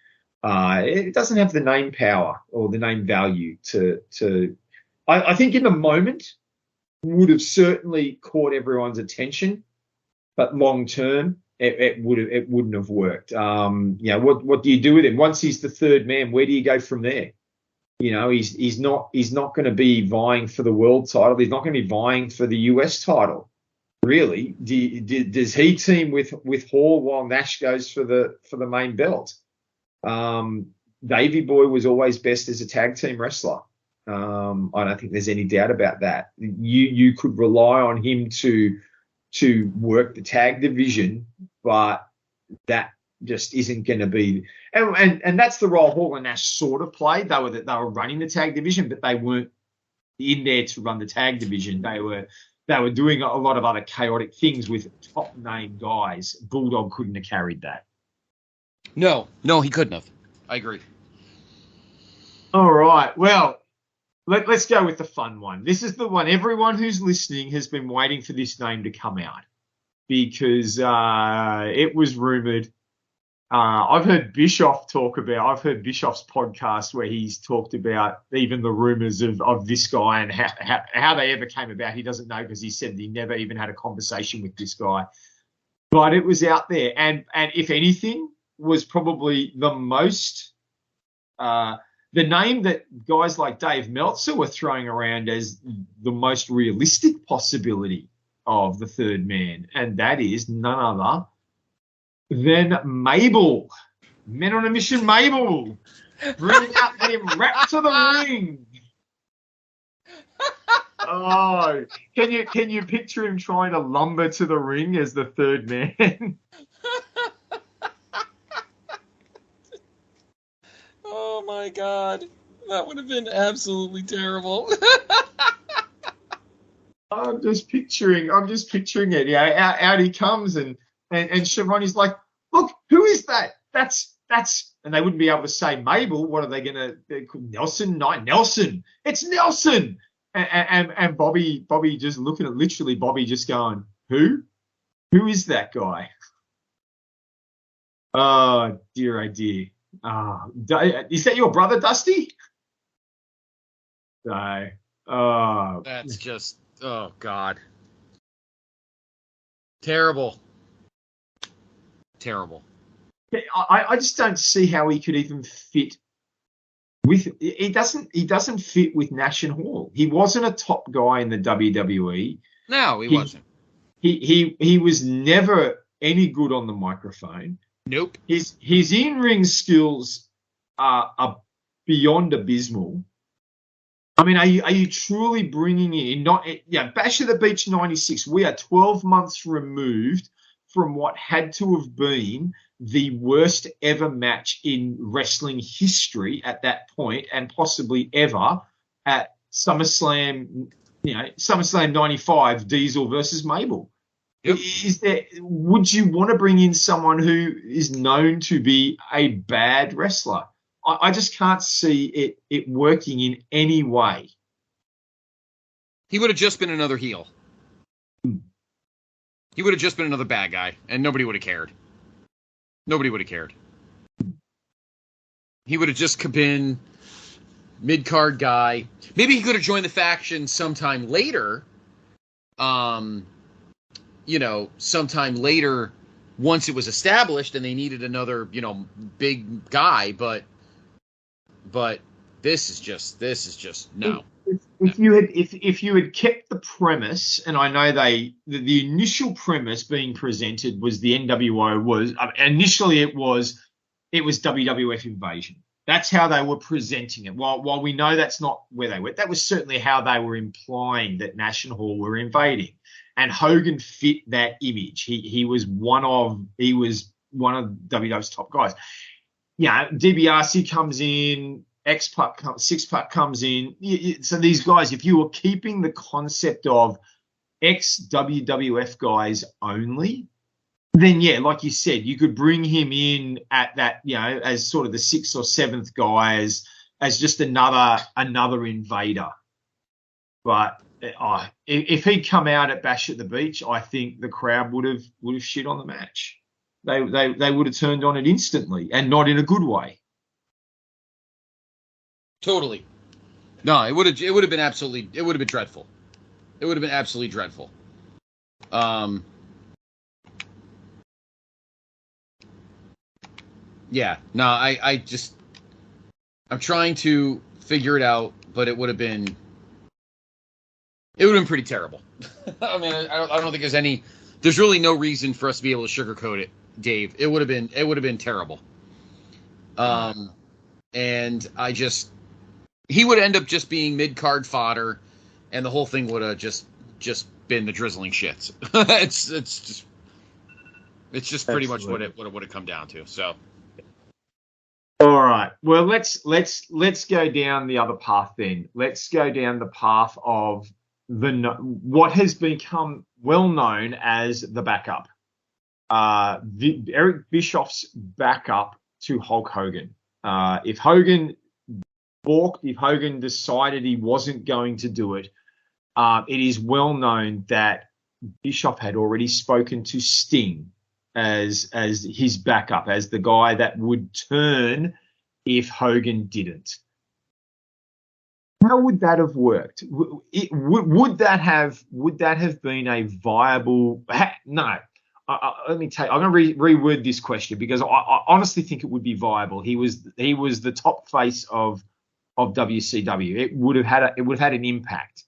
It doesn't have the name power or the name value to. I think in the moment would have certainly caught everyone's attention, but long term it wouldn't have worked. What do you do with him once he's the third man? Where do you go from there? He's not going to be vying for the world title. He's not going to be vying for the US title. Really, does he team with Hall while Nash goes for the main belt? Davey Boy was always best as a tag team wrestler. I don't think there's any doubt about that. You could rely on him to work the tag division, but that just isn't going to be. And that's the role Hall and Nash sort of played. They were running the tag division, but they weren't in there to run the tag division. They were doing a lot of other chaotic things with top name guys. Bulldog couldn't have carried that. No, he couldn't have. I agree. All right. Well, let's go with the fun one. This is the one everyone who's listening has been waiting for this name to come out, because it was rumored. I've heard Bischoff's podcast where he's talked about even the rumors of this guy and how they ever came about. He doesn't know, because he said he never even had a conversation with this guy. But it was out there. And if anything, was probably the most the name that guys like Dave Meltzer were throwing around as the most realistic possibility of the third man. And that is none other than Mabel. Men on a Mission Mabel. Bring out him wrapped to the ring. Oh, can you picture him trying to lumber to the ring as the third man? Oh my God, that would have been absolutely terrible. I'm just picturing it. Out he comes and Schiavone's like, look, who is that? That's, and they wouldn't be able to say Mabel. What are they gonna? Nelson? Nelson. It's Nelson. And Bobby just looking at literally Bobby just going, who is that guy? Oh dear, is that your brother, Dusty? No. Oh, that's just, oh God, terrible. I just don't see how he could even fit with. He doesn't fit with Nash and Hall. He wasn't a top guy in the WWE. No, he wasn't. He was never any good on the microphone. Nope. His in-ring skills are beyond abysmal. I mean, are you truly bringing in Bash at the Beach 96? We are 12 months removed from what had to have been the worst ever match in wrestling history at that point, and possibly ever at SummerSlam. SummerSlam 95, Diesel versus Mabel. Yep. Would you want to bring in someone who is known to be a bad wrestler? I just can't see it working in any way. He would have just been another heel. He would have just been another bad guy, and nobody would have cared. Nobody would have cared. He would have just been mid-card guy. Maybe he could have joined the faction sometime later. Sometime later, once it was established and they needed another, big guy. But this is just no. If you had kept the premise, and I know the initial premise being presented was the nWo was initially it was WWF Invasion. That's how they were presenting it. While we know that's not where they went, that was certainly how they were implying that Nash and Hall were invading. And Hogan fit that image. He was one of WWF's top guys. DiBiase comes in, Six-Pack comes in. So these guys, if you were keeping the concept of ex-WWF guys only, then like you said, you could bring him in at that, as sort of the sixth or seventh guy, as just another invader. But if he'd come out at Bash at the Beach, I think the crowd would have shit on the match. They would have turned on it instantly, and not in a good way. Totally. No, it would have been absolutely. It would have been dreadful. It would have been absolutely dreadful. Yeah. No, I'm trying to figure it out, but it would have been pretty terrible. I mean, I don't think there's really no reason for us to be able to sugarcoat it, Dave. It would have been terrible. And he would end up just being mid-card fodder, and the whole thing would have just been the drizzling shits. it's just pretty much what it would have come down to. So. All right. Well, let's go down the other path then. Let's go down the path of what has become well known as the backup. Eric Bischoff's backup to Hulk Hogan. If Hogan balked, if Hogan decided he wasn't going to do it, it is well known that Bischoff had already spoken to Sting as his backup, as the guy that would turn if Hogan didn't. How would that have worked? Would that have been a viable? No. Let me tell you, I'm going to reword this question, because I honestly think it would be viable. He was the top face of WCW. It would have had an impact.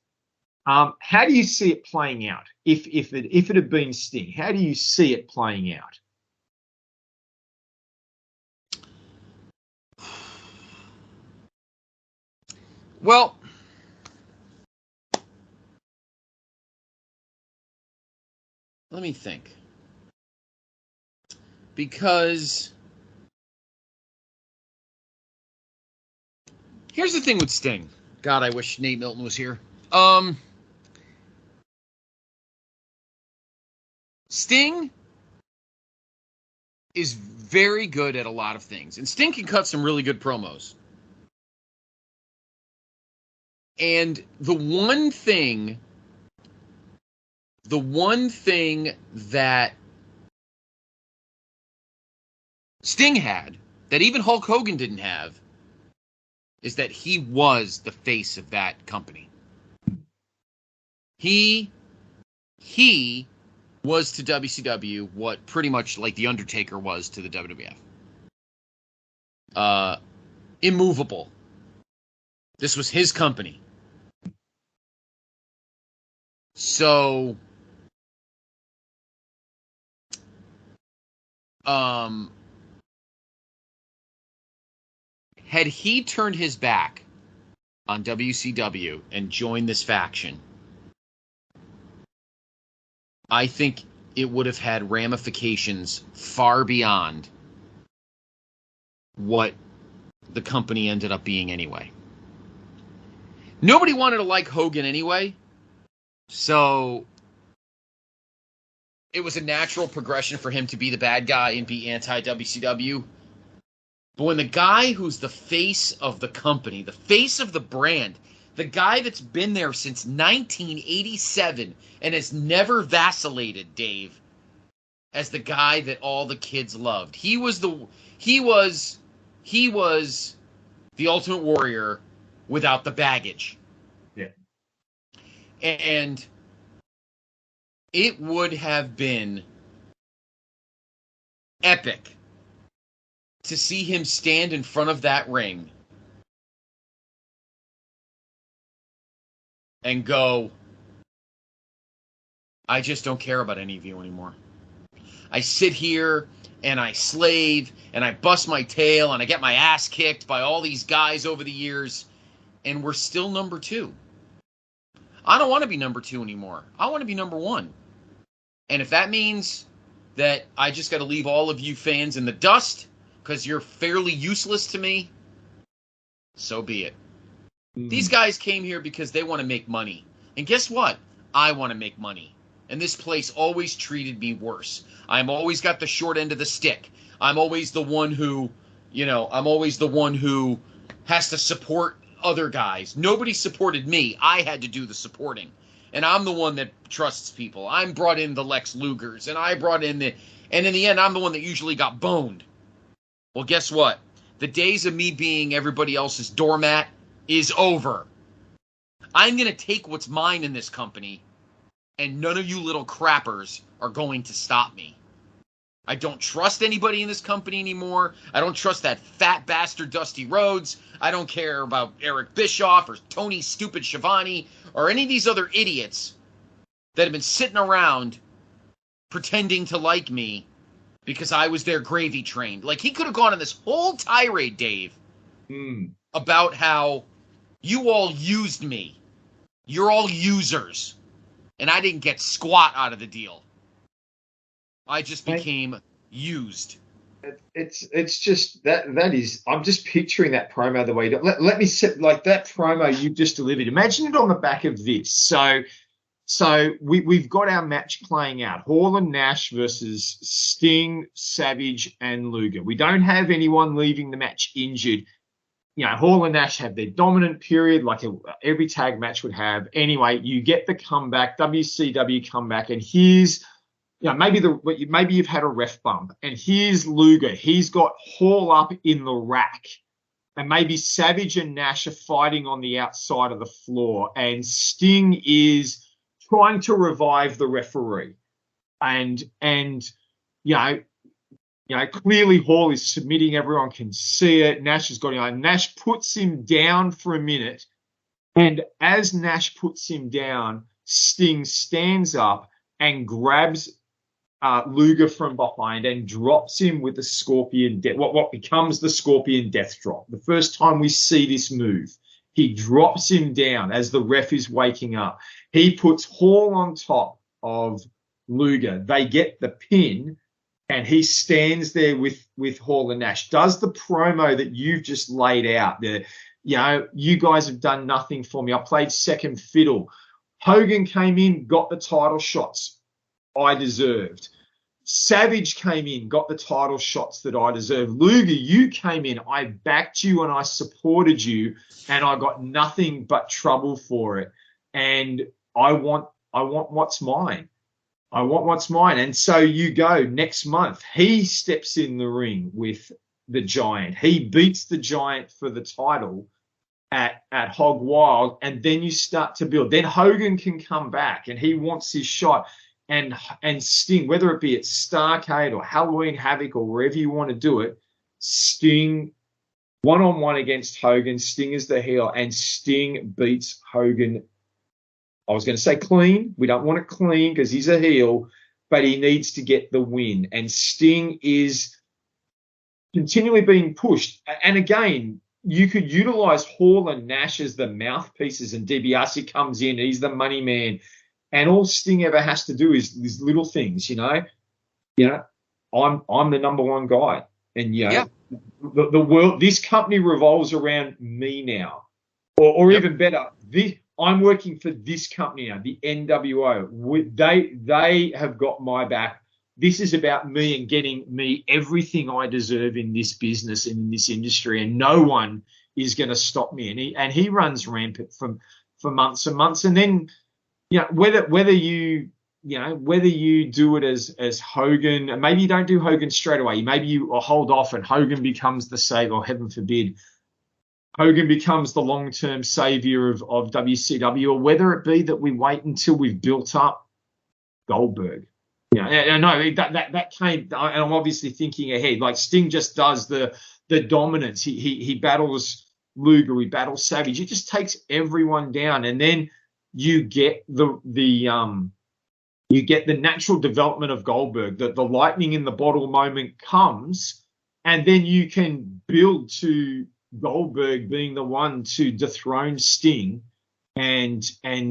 How do you see it playing out if it had been Sting? How do you see it playing out? Well, let me think. Because here's the thing with Sting. God, I wish Nate Milton was here. Sting is very good at a lot of things, and Sting can cut some really good promos. And the one thing that Sting had that even Hulk Hogan didn't have is that he was the face of that company. He was to WCW what pretty much like The Undertaker was to the WWF. Immovable. This was his company. So, Had he turned his back on WCW and joined this faction, I think it would have had ramifications far beyond what the company ended up being anyway. Nobody wanted to like Hogan anyway, so it was a natural progression for him to be the bad guy and be anti-WCW. But when the guy who's the face of the company, the face of the brand, the guy that's been there since 1987 and has never vacillated, Dave, as the guy that all the kids loved. He was the Ultimate Warrior without the baggage. Yeah. And it would have been epic to see him stand in front of that ring and go, I just don't care about any of you anymore. I sit here and I slave and I bust my tail and I get my ass kicked by all these guys over the years, and we're still number 2. I don't want to be number 2 anymore. I want to be number 1. And if that means that I just got to leave all of you fans in the dust because you're fairly useless to me, so be it. These guys came here because they want to make money. And guess what? I want to make money. And this place always treated me worse. I'm always got the short end of the stick. I'm always the one who, has to support other guys. Nobody supported me. I had to do the supporting. And I'm the one that trusts people. I'm brought in the Lex Lugers, and and in the end, I'm the one that usually got boned. Well, guess what? The days of me being everybody else's doormat is over. I'm going to take what's mine in this company, and none of you little crappers are going to stop me. I don't trust anybody in this company anymore. I don't trust that fat bastard Dusty Rhodes. I don't care about Eric Bischoff or Tony Stupid Schiavone or any of these other idiots that have been sitting around pretending to like me because I was their gravy train. Like, he could have gone on this whole tirade, Dave, about how you all used me. You're all users. And I didn't get squat out of the deal. I just became used. It's just that is, I'm just picturing that promo the way you do. Let me set, like, that promo you just delivered. Imagine it on the back of this. So we've got our match playing out. Hall and Nash versus Sting, Savage, and Luger. We don't have anyone leaving the match injured. You know, Hall and Nash have their dominant period like every tag match would have. Anyway, you get the comeback, WCW comeback, and here's, maybe you've had a ref bump, and here's Luger. He's got Hall up in the rack, and maybe Savage and Nash are fighting on the outside of the floor, and Sting is trying to revive the referee, and clearly Hall is submitting. Everyone can see it. Nash has got him on. Nash puts him down for a minute, and as Nash puts him down, Sting stands up and grabs Luger from behind and drops him with the Scorpion what becomes the Scorpion Death Drop. The first time we see this move, he drops him down as the ref is waking up. He puts Hall on top of Luger. They get the pin, and he stands there with Hall and Nash. Does the promo that you've just laid out there. You guys have done nothing for me. I played second fiddle. Hogan came in, got the title shots I deserved. Savage came in, got the title shots that I deserved. Luger, you came in, I backed you and I supported you, and I got nothing but trouble for it. And I want what's mine. I want what's mine. And so you go next month. He steps in the ring with the Giant. He beats the Giant for the title at Hog Wild, and then you start to build. Then Hogan can come back, and he wants his shot. And Sting, whether it be at Starrcade or Halloween Havoc or wherever you want to do it, Sting one-on-one against Hogan. Sting is the heel, and Sting beats Hogan. I was going to say clean. We don't want it clean because he's a heel, but he needs to get the win. And Sting is continually being pushed. And again, you could utilize Hall and Nash as the mouthpieces, and DiBiase comes in, he's the money man, and all Sting ever has to do is these little things, I'm the number one guy, and the world, this company revolves around me now, or even better, I'm working for this company now, the nWo. They have got my back. This is about me and getting me everything I deserve in this business and in this industry, and no one is going to stop me. And he runs rampant for months and months. And then, whether you do it as Hogan, and maybe you don't do Hogan straight away. Maybe you hold off, and Hogan becomes the savior, or heaven forbid, Hogan becomes the long-term savior of WCW, or whether it be that we wait until we've built up Goldberg. I know that came, and I'm obviously thinking ahead. Like Sting just does the dominance. He battles Luger, he battles Savage. He just takes everyone down, and then you get the natural development of Goldberg. The lightning in the bottle moment comes, and then you can build to Goldberg being the one to dethrone Sting and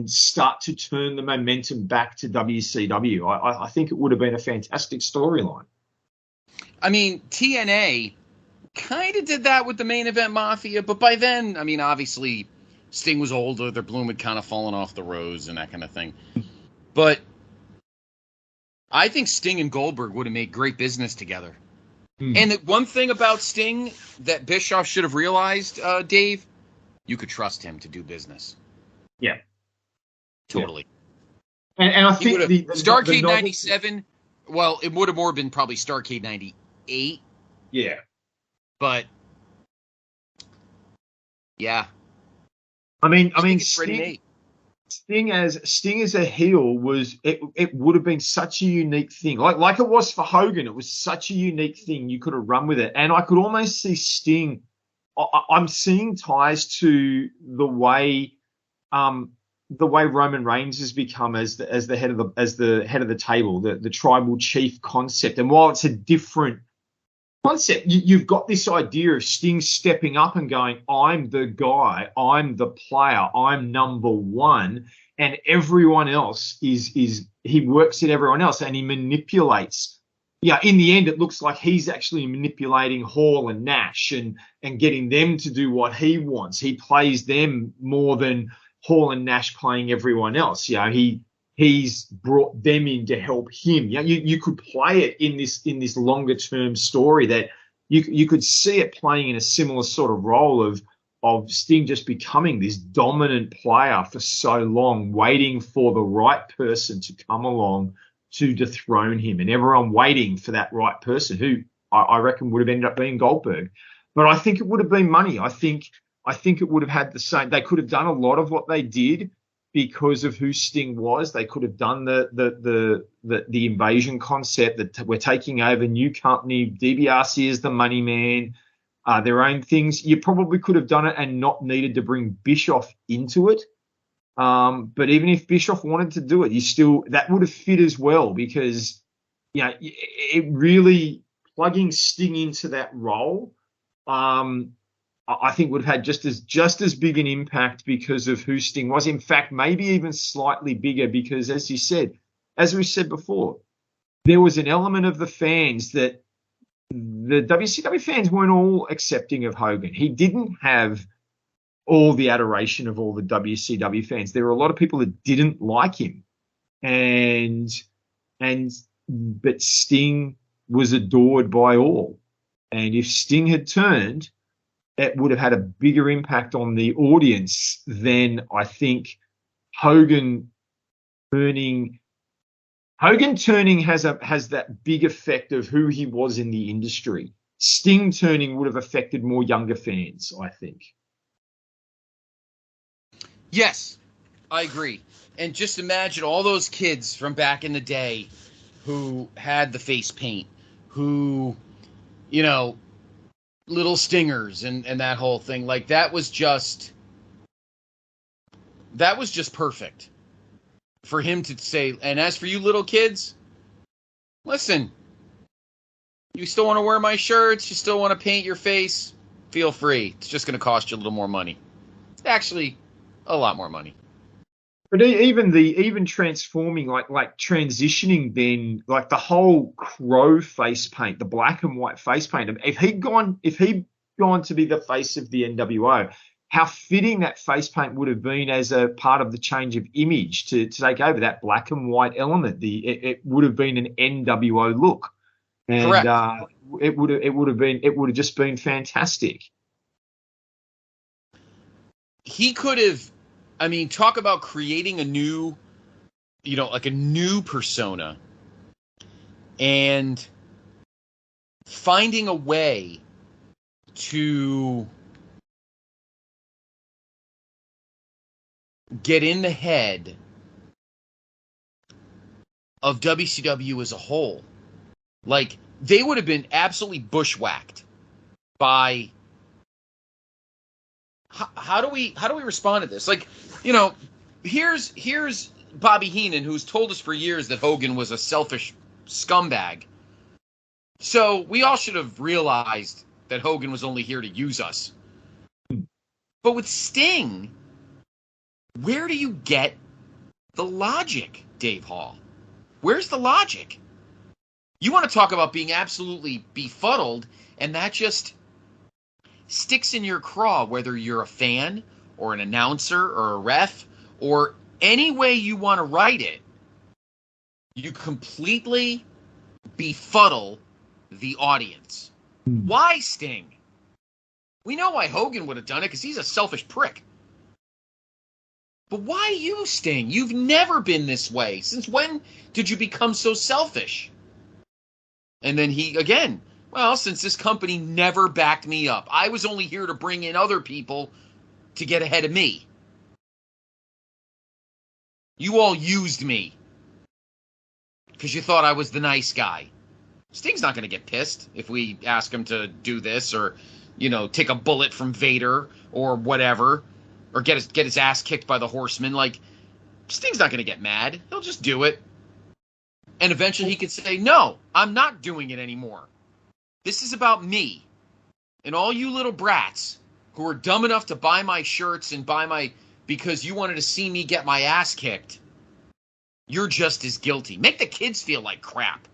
start to turn the momentum back to WCW. I think it would have been a fantastic storyline. I mean, TNA kind of did that with the Main Event Mafia, but by then, I mean, obviously, Sting was older, their bloom had kind of fallen off the rose and that kind of thing. But I think Sting and Goldberg would have made great business together. And the one thing about Sting that Bischoff should have realized, Dave, you could trust him to do business. Yeah. Totally. Yeah. And I think Starrcade 97, well, it would have more been probably Starrcade 98. Yeah. But, yeah. I mean, Sting as a heel it would have been such a unique thing. Like it was for Hogan, it was such a unique thing. You could have run with it. And I could almost see Sting, I'm seeing ties to the way Roman Reigns has become as the head of the table, the tribal chief concept. And while it's a different concept, you've got this idea of Sting stepping up and going, I'm the guy, I'm the player, I'm number one, and everyone else he works at everyone else and he manipulates. Yeah, in the end, it looks like he's actually manipulating Hall and Nash and getting them to do what he wants. He plays them more than Hall and Nash playing everyone else. He's brought them in to help him. You could play it in this longer term story that you could see it playing in a similar sort of role of Sting just becoming this dominant player for so long, waiting for the right person to come along to dethrone him, and everyone waiting for that right person, who I reckon would have ended up being Goldberg. But I think it would have been money. I think it would have had the same. They could have done a lot of what they did because of who Sting was. They could have done the invasion concept that we're taking over new company. DiBiase is the money man. Their own things. You probably could have done it and not needed to bring Bischoff into it. But even if Bischoff wanted to do it, that would have fit as well, because it really plugging Sting into that role. I think would have had just as big an impact because of who Sting was. In fact, maybe even slightly bigger, because as we said before, there was an element of the fans that the WCW fans weren't all accepting of Hogan. He didn't have all the adoration of all the WCW fans. There were a lot of people that didn't like him, but Sting was adored by all. And if Sting had turned, it would have had a bigger impact on the audience than I think Hogan turning has that big effect of who he was in the industry. Sting turning would have affected more younger fans, I think. Yes, I agree. And just imagine all those kids from back in the day who had the face paint, who, little stingers and that whole thing. Like, that was just perfect for him to say. And as for you little kids, listen, you still want to wear my shirts, you still want to paint your face, feel free. It's just going to cost you a little more money. Actually, a lot more money. But even transforming, like transitioning, then like the whole Crow face paint, the black and white face paint. If he'd gone to be the face of the NWO, how fitting that face paint would have been as a part of the change of image to take over that black and white element. It would have been an NWO look, and Correct. it would have just been fantastic. He could have. I mean, talk about creating a new, like a new persona and finding a way to get in the head of WCW as a whole. Like, they would have been absolutely bushwhacked by how do we respond to this? Like, here's Bobby Heenan, who's told us for years that Hogan was a selfish scumbag. So we all should have realized that Hogan was only here to use us. But with Sting, where do you get the logic, Dave Hall? Where's the logic? You want to talk about being absolutely befuddled, and that just sticks in your craw, whether you're a fan or an announcer or a ref or any way you want to write it. You completely befuddle the audience. Why Sting? We know why Hogan would have done it, because he's a selfish prick. But why you, Sting? You've never been this way. Since when did you become so selfish? And then he, again, well, since this company never backed me up, I was only here to bring in other people to get ahead of me. You all used me because you thought I was the nice guy. Sting's not going to get pissed if we ask him to do this or, take a bullet from Vader or whatever, or get his ass kicked by the Horsemen. Like, Sting's not going to get mad. He'll just do it. And eventually he could say, no, I'm not doing it anymore. This is about me. And all you little brats who are dumb enough to buy my shirts and because you wanted to see me get my ass kicked, you're just as guilty. Make the kids feel like crap.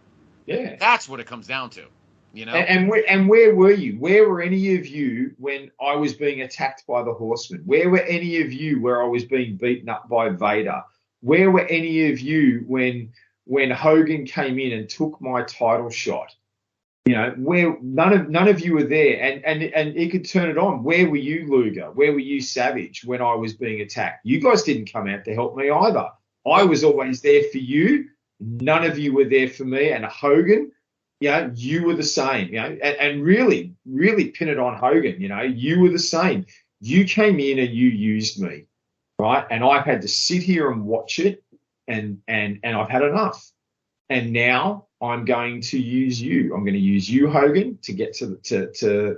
Yeah. That's what it comes down to. And where were you? Where were any of you when I was being attacked by the Horsemen? Where were any of you where I was being beaten up by Vader? Where were any of you when Hogan came in and took my title shot? Where none of you were there, and he could turn it on. Where were you, Luger? Where were you, Savage, when I was being attacked? You guys didn't come out to help me either. I was always there for you. None of you were there for me. And Hogan, you were the same. And really, really pin it on Hogan. You were the same. You came in and you used me, right? And I've had to sit here and watch it, and I've had enough. And now I'm going to use you. I'm going to use you, Hogan, to get to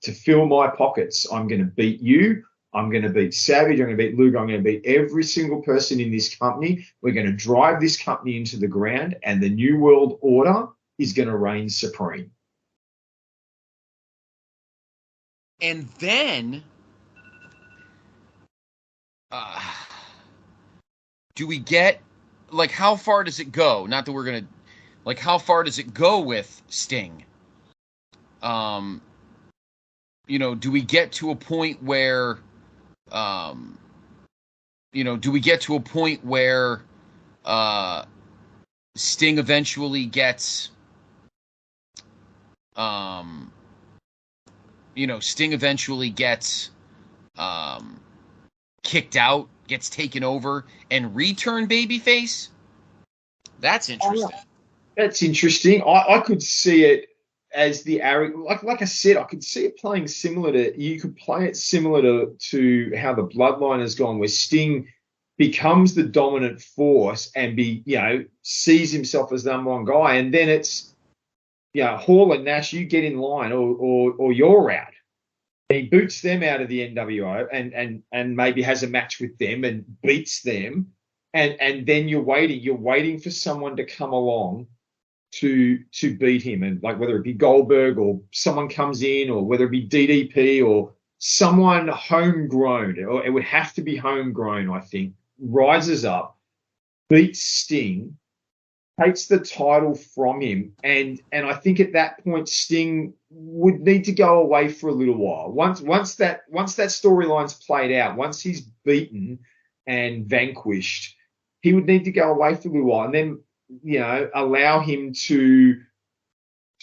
fill my pockets. I'm going to beat you. I'm going to beat Savage. I'm going to beat Luger. I'm going to beat every single person in this company. We're going to drive this company into the ground, and the New World Order is going to reign supreme. And then, do we get, like, how far does it go? Not that we're going to, like, how far does it go with Sting? Do we get to a point where, Sting eventually gets, kicked out, gets taken over, and return babyface? That's interesting. That's interesting. I could see it as the like I said, I could see it playing similar to, you could play it similar to how the Bloodline has gone, where Sting becomes the dominant force and sees himself as the number one guy, and then it's Hall and Nash, you get in line or you're out. And he boots them out of the NWO and maybe has a match with them and beats them, and then you're waiting for someone to come along to beat him, and like whether it be Goldberg or someone comes in, or whether it be DDP or someone homegrown, or it would have to be homegrown, I think, rises up, beats Sting, takes the title from him, and I think at that point Sting would need to go away for a little while. Once that storyline's played out, once he's beaten and vanquished, he would need to go away for a little while, and then allow him to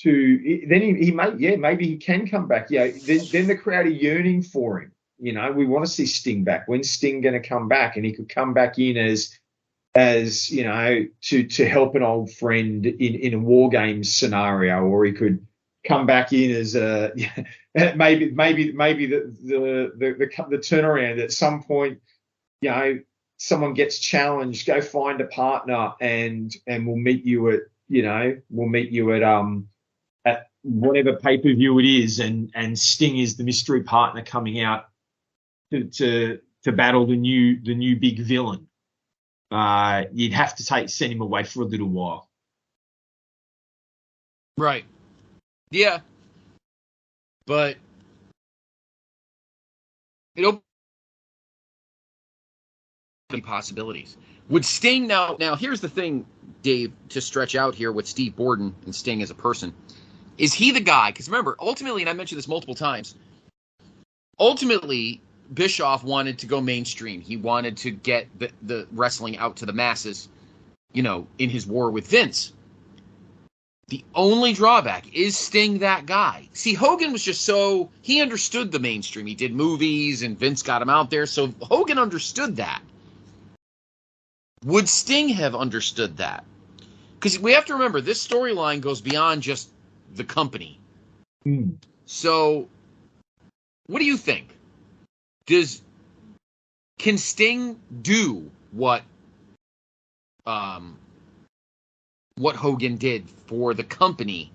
then he may, maybe he can come back. Then the crowd are yearning for him. We want to see Sting back. When's Sting going to come back? And he could come back in as to help an old friend in a War Games scenario, or he could come back in as maybe the turnaround at some point. Someone gets challenged, go find a partner, and we'll meet you at at whatever pay-per-view it is, and Sting is the mystery partner coming out to battle the new big villain. You'd have to send him away for a little while. Right. Yeah. But it opens possibilities. Would Sting now here's the thing, Dave, to stretch out here with Steve Borden and Sting as a person. Is he the guy? Because remember, ultimately, and I mentioned this multiple times, ultimately, Bischoff wanted to go mainstream. He wanted to get the wrestling out to the masses, in his war with Vince. The only drawback is Sting that guy. See, Hogan was just he understood the mainstream. He did movies and Vince got him out there. So Hogan understood that. Would Sting have understood that? Because we have to remember, this storyline goes beyond just the company. So what do you think? Can Sting do what Hogan did for the company,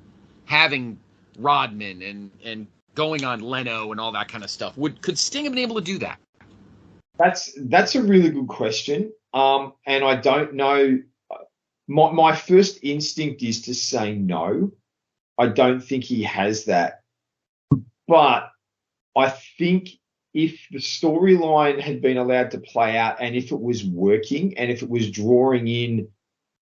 having Rodman and going on Leno and all that kind of stuff? Could Sting have been able to do that? That's a really good question. And I don't know. My first instinct is to say no. I don't think he has that. But I think if the storyline had been allowed to play out, and if it was working, and if it was drawing in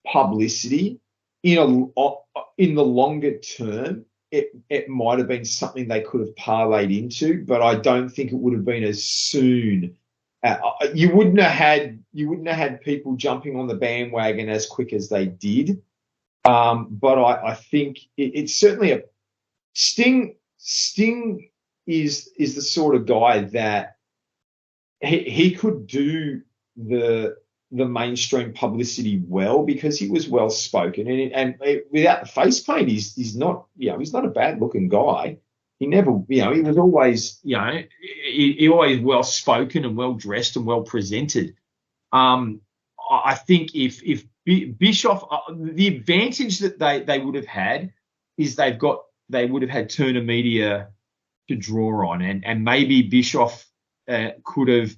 publicity in the longer term, it might have been something they could have parlayed into. But I don't think it would have been as soon. You wouldn't have had people jumping on the bandwagon as quick as they did. But I think it's certainly a Sting. Sting is the sort of guy that he could do the mainstream publicity well, because he was well spoken, and without the face paint, he's not a bad looking guy. He never, he was always, he always well spoken and well dressed and well presented. I think if Bischoff, the advantage that they would have had is they would have had Turner Media to draw on, and maybe Bischoff could have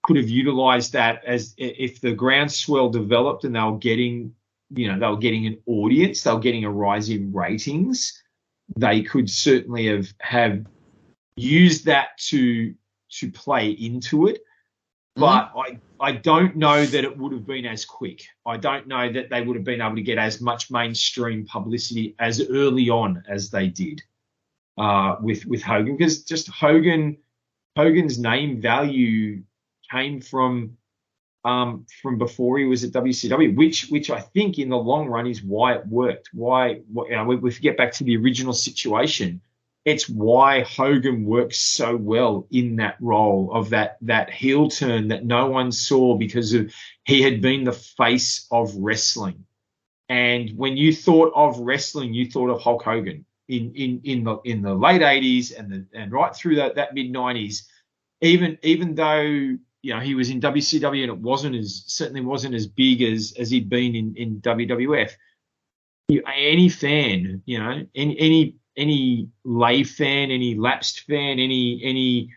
utilized that as if the groundswell developed and they were getting an audience, they were getting a rise in ratings. They could certainly have used that to play into it. But I don't know that it would have been as quick. I don't know that they would have been able to get as much mainstream publicity as early on as they did with Hogan, because just Hogan's name value came from before he was at WCW, which I think in the long run is why it worked. We get back to the original situation. It's why Hogan works so well in that role of that heel turn that no one saw, because he had been the face of wrestling. And when you thought of wrestling, you thought of Hulk Hogan in the late 80s and right through that mid 90s. Even though he was in WCW and it certainly wasn't as big as he'd been in WWF. Any fan, any lay fan, any lapsed fan, any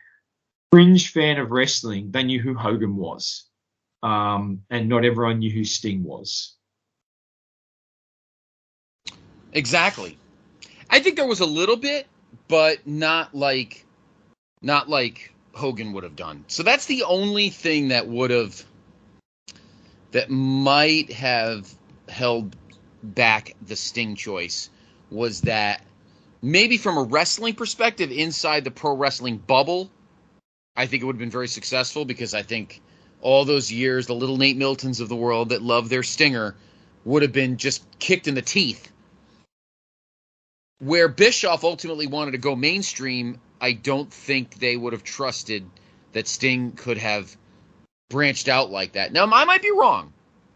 fringe fan of wrestling, they knew who Hogan was, and not everyone knew who Sting was. Exactly. I think there was a little bit, but not like Hogan would have done. So that's the only thing that might have held back the Sting choice, was that maybe from a wrestling perspective inside the pro wrestling bubble, I think it would have been very successful, because I think all those years, the little Nate Miltons of the world that love their Stinger would have been just kicked in the teeth. Where Bischoff ultimately wanted to go mainstream, I don't think they would have trusted that Sting could have branched out like that. Now, I might be wrong.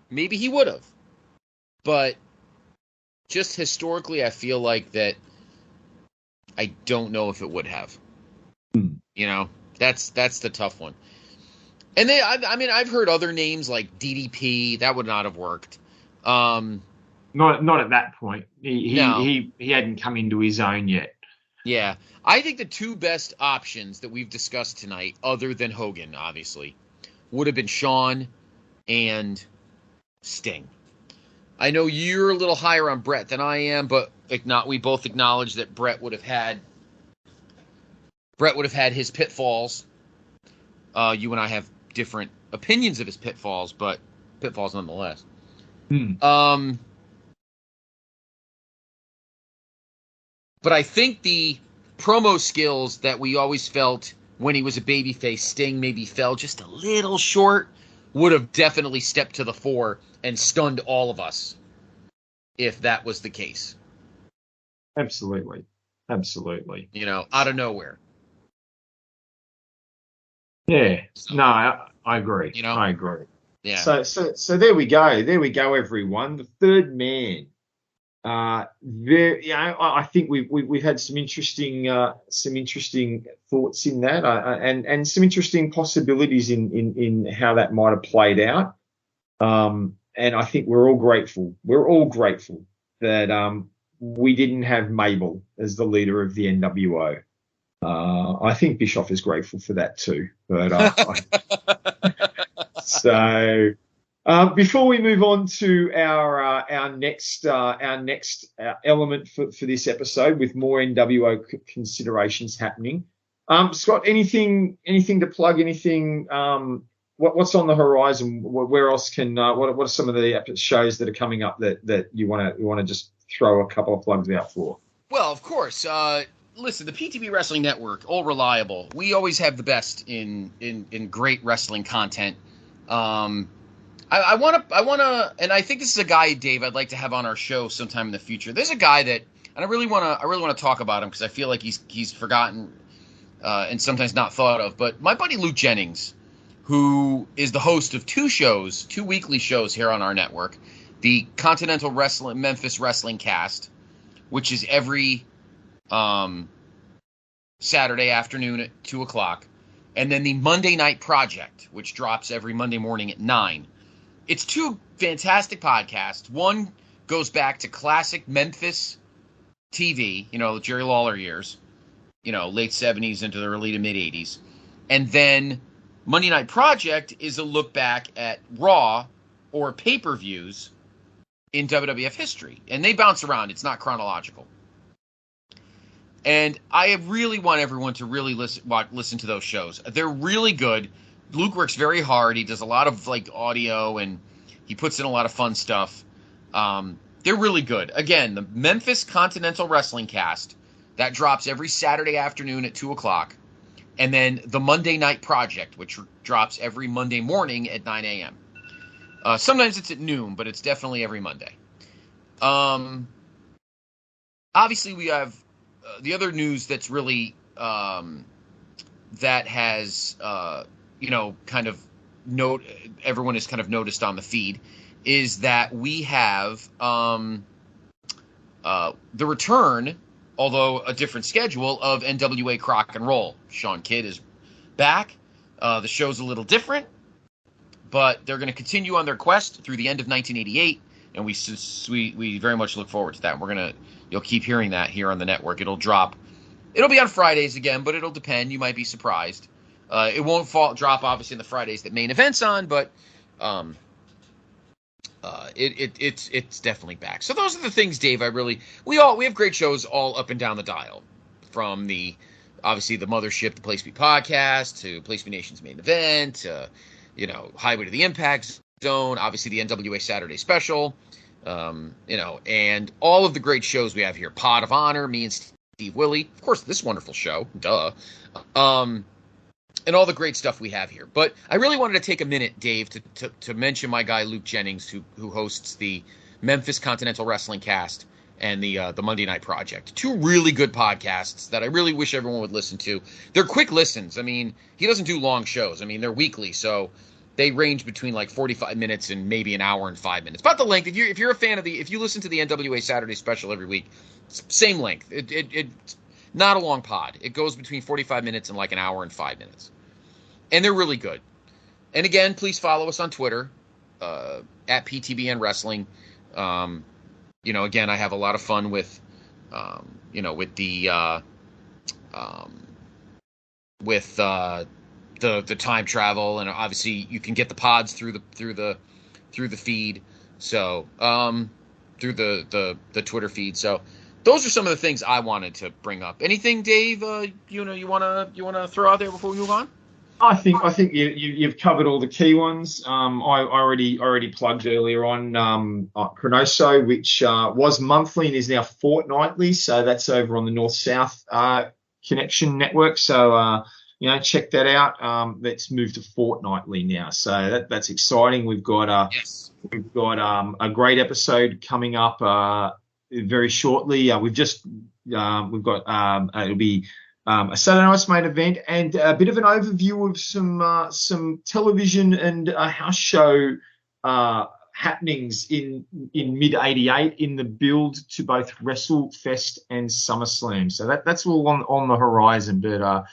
Maybe he would have. But just historically, I feel like that I don't know if it would have. You know, that's the tough one. And I've heard other names like DDP. That would not have worked. Not at that point. No. He hadn't come into his own yet. Yeah. I think the two best options that we've discussed tonight, other than Hogan, obviously, would have been Shawn and Sting. I know you're a little higher on Brett than I am, but we both acknowledge that Brett would have had his pitfalls. You and I have different opinions of his pitfalls, but pitfalls nonetheless. But I think the promo skills that we always felt when he was a babyface, Sting maybe fell just a little short, would have definitely stepped to the fore and stunned all of us if that was the case. Absolutely. You know, out of nowhere. Yeah. So, no, I agree. You know? I agree. Yeah. So there we go. There we go, everyone. The third man. I think we've had some interesting thoughts in that, and some interesting possibilities in how that might have played out. And I think we're all grateful. We're all grateful that we didn't have Mabel as the leader of the NWO. I think Bischoff is grateful for that too. But so. Before we move on to our next element for this episode, with more NWO considerations happening, Scott, anything to plug? Anything? What's on the horizon? Where else can? What are some of the shows that are coming up that you want to just throw a couple of plugs out for? Well, of course. Listen, the PTB Wrestling Network, all reliable. We always have the best in great wrestling content. I want to, and I think this is a guy, Dave, I'd like to have on our show sometime in the future. There's a guy that, and I really want to talk about him, because I feel like he's forgotten and sometimes not thought of. But my buddy Luke Jennings, who is the host of two weekly shows here on our network, the Continental Wrestling Memphis Wrestling Cast, which is every Saturday afternoon at 2:00, and then the Monday Night Project, which drops every Monday morning at 9. It's two fantastic podcasts. One goes back to classic Memphis TV, Jerry Lawler years, late 70s into the early to mid 80s. And then Monday Night Project is a look back at Raw or pay-per-views in WWF history. And they bounce around. It's not chronological. And I really want everyone to really listen to those shows. They're really good. Luke works very hard. He does a lot of audio, and he puts in a lot of fun stuff. They're really good. Again, the Memphis Continental Wrestling Cast, that drops every Saturday afternoon at 2:00, and then the Monday Night Project, which drops every Monday morning at 9 a.m. Sometimes it's at noon, but it's definitely every Monday. Obviously, we have the other news that's really that has kind of everyone has kind of noticed on the feed, is that we have the return, although a different schedule, of NWA Crock and Roll. Sean Kidd is back. The show's a little different, but they're going to continue on their quest through the end of 1988, and we very much look forward to that. You'll keep hearing that here on the network. It'll drop. It'll be on Fridays again, but it'll depend. You might be surprised. It won't drop, obviously, on the Fridays that main event's on, but It's definitely back. So those are the things, Dave. We have great shows all up and down the dial, from the obviously the mothership, the Place to Be podcast, to Place to Be Nation's main event, Highway to the Impact Zone, obviously the NWA Saturday Special, and all of the great shows we have here. Pod of Honor, me and Steve Willie, of course, this wonderful show, duh. And all the great stuff we have here. But I really wanted to take a minute, Dave, to mention my guy Luke Jennings, who hosts the Memphis Continental Wrestling Cast and the Monday Night Project. Two really good podcasts that I really wish everyone would listen to. They're quick listens. I mean, he doesn't do long shows. I mean, they're weekly, so they range between like 45 minutes and maybe an hour and 5 minutes. About the length. If you're a fan if you listen to the NWA Saturday Special every week, same length. It's not a long pod. It goes between 45 minutes and like an hour and 5 minutes. And they're really good. And again, please follow us on Twitter, at PTBN Wrestling. Again, I have a lot of fun with the time travel, and obviously you can get the pods through the feed. So, through the Twitter feed. So those are some of the things I wanted to bring up. Anything, Dave, you want to throw out there before we move on? I think you've covered all the key ones. I already plugged earlier on Chronoso, which was monthly and is now fortnightly. So that's over on the North South Connection Network. So check that out. That's moved to fortnightly now. So that's exciting. We've got a great episode coming up very shortly. We've got it'll be a Saturday night's main event and a bit of an overview of some television and house show happenings in mid '88 in the build to both WrestleFest and SummerSlam. So that's all on the horizon. But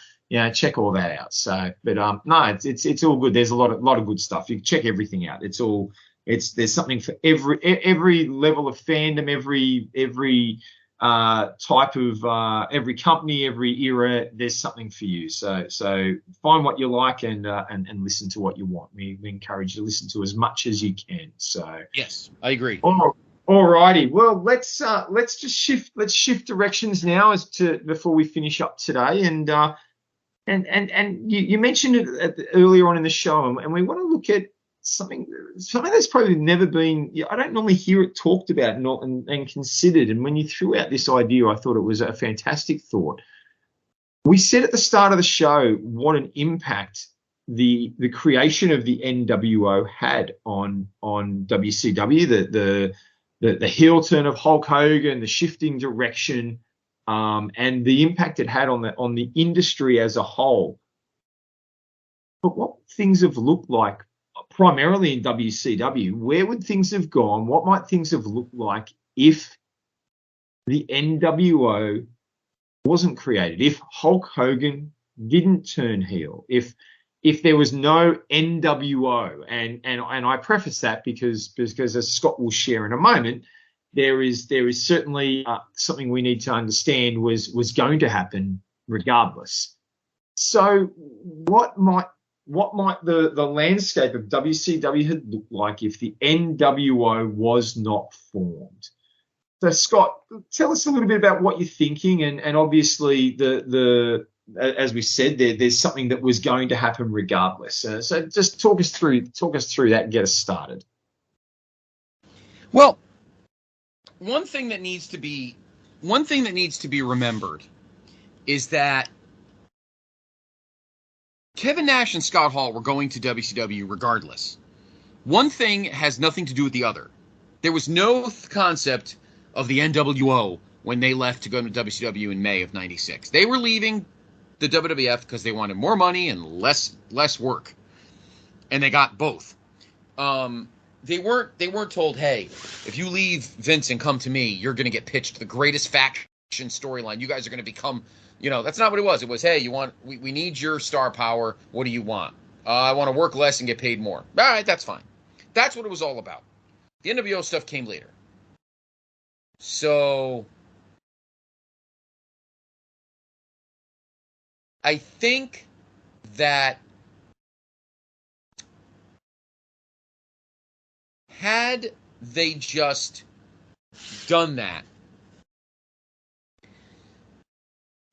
check all that out. So, but no, it's all good. There's a lot of good stuff. You can check everything out. There's something for every level of fandom, every type of every company, every era. There's something for you. So find what you like and listen to what you want. We encourage you to listen to as much as you can. So yes, I agree. All righty. Well, let's just shift directions now before we finish up today. And you mentioned it earlier on in the show, and we want to look at something that's probably never been. I don't normally hear it talked about and considered. And when you threw out this idea, I thought it was a fantastic thought. We said at the start of the show what an impact the creation of the nWo had on WCW, the heel turn of Hulk Hogan, the shifting direction, and the impact it had on the industry as a whole. But what things have looked like primarily in WCW, where would things have gone? What might things have looked like if the nWo wasn't created? If Hulk Hogan didn't turn heel? If there was no nWo? And I preface that because as Scott will share in a moment, there is certainly something we need to understand was going to happen regardless. So what might the landscape of WCW had looked like if the nWo was not formed? So Scott, tell us a little bit about what you're thinking, and obviously the as we said, there's something that was going to happen regardless. So just talk us through that and get us started. Well, one thing that needs to be remembered is that Kevin Nash and Scott Hall were going to WCW regardless. One thing has nothing to do with the other. There was no concept of the nWo when they left to go to WCW in May of '96. They were leaving the WWF because they wanted more money and less work, and they got both. They weren't told, hey, if you leave Vince and come to me, you're going to get pitched the greatest faction storyline. You guys are going to become. That's not what it was. It was, hey, we need your star power. What do you want? I want to work less and get paid more. All right, that's fine. That's what it was all about. The NWO stuff came later. So I think that had they just done that,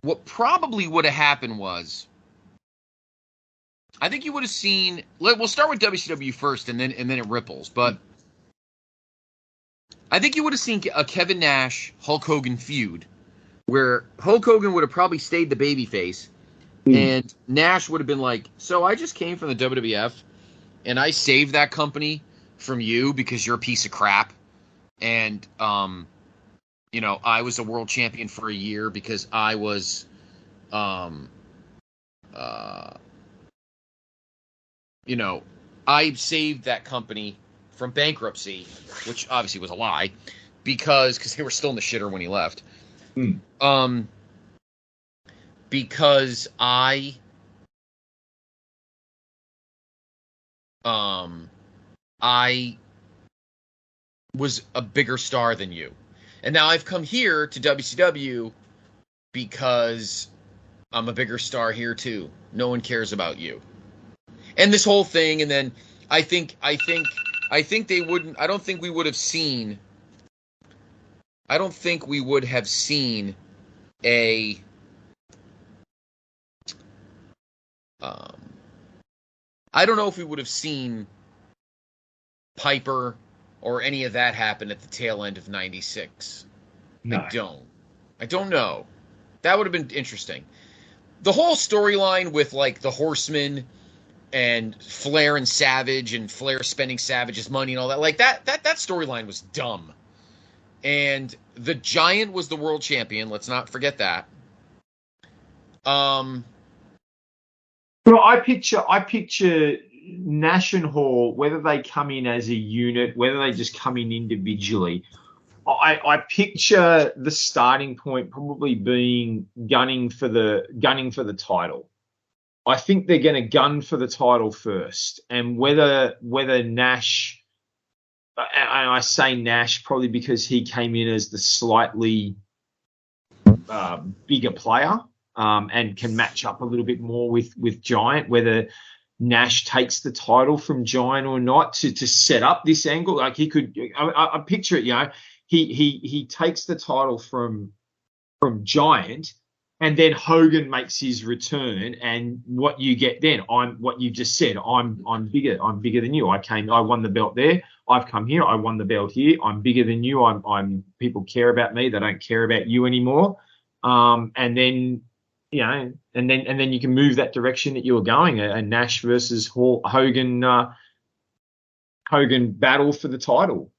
what probably would have happened was, I think you would have seen. We'll start with WCW first, and then it ripples. But I think you would have seen a Kevin Nash Hulk Hogan feud, where Hulk Hogan would have probably stayed the babyface, and Nash would have been like, "So I just came from the WWF, and I saved that company from you because you're a piece of crap, and I was a world champion for a year because I was I saved that company from bankruptcy," which obviously was a lie, because they were still in the shitter when he left. Because I was a bigger star than you. And now I've come here to WCW because I'm a bigger star here too. No one cares about you. And this whole thing, and then I think they wouldn't. I don't think we would have seen a I don't know if we would have seen Piper or any of that happen at the tail end of '96. No. I don't know. That would have been interesting. The whole storyline with like the Horsemen and Flair and Savage, and Flair spending Savage's money and all that, like that storyline was dumb. And the Giant was the world champion. Let's not forget that. Well, I picture Nash and Hall, whether they come in as a unit, whether they just come in individually. I picture the starting point probably being gunning for the title. I think they're going to gun for the title first, and whether Nash, and I say Nash probably because he came in as the slightly bigger player, and can match up a little bit more with Giant, whether Nash takes the title from Giant or not to set up this angle. Like he could, I picture it, he takes the title from Giant, and then Hogan makes his return, and what you get then, what you just said, I'm bigger than you. I won the belt there. I've come here. I won the belt here. I'm bigger than you. I'm people care about me. They don't care about you anymore. And then, and then you can move that direction that you were going, a Nash versus Hogan battle for the title.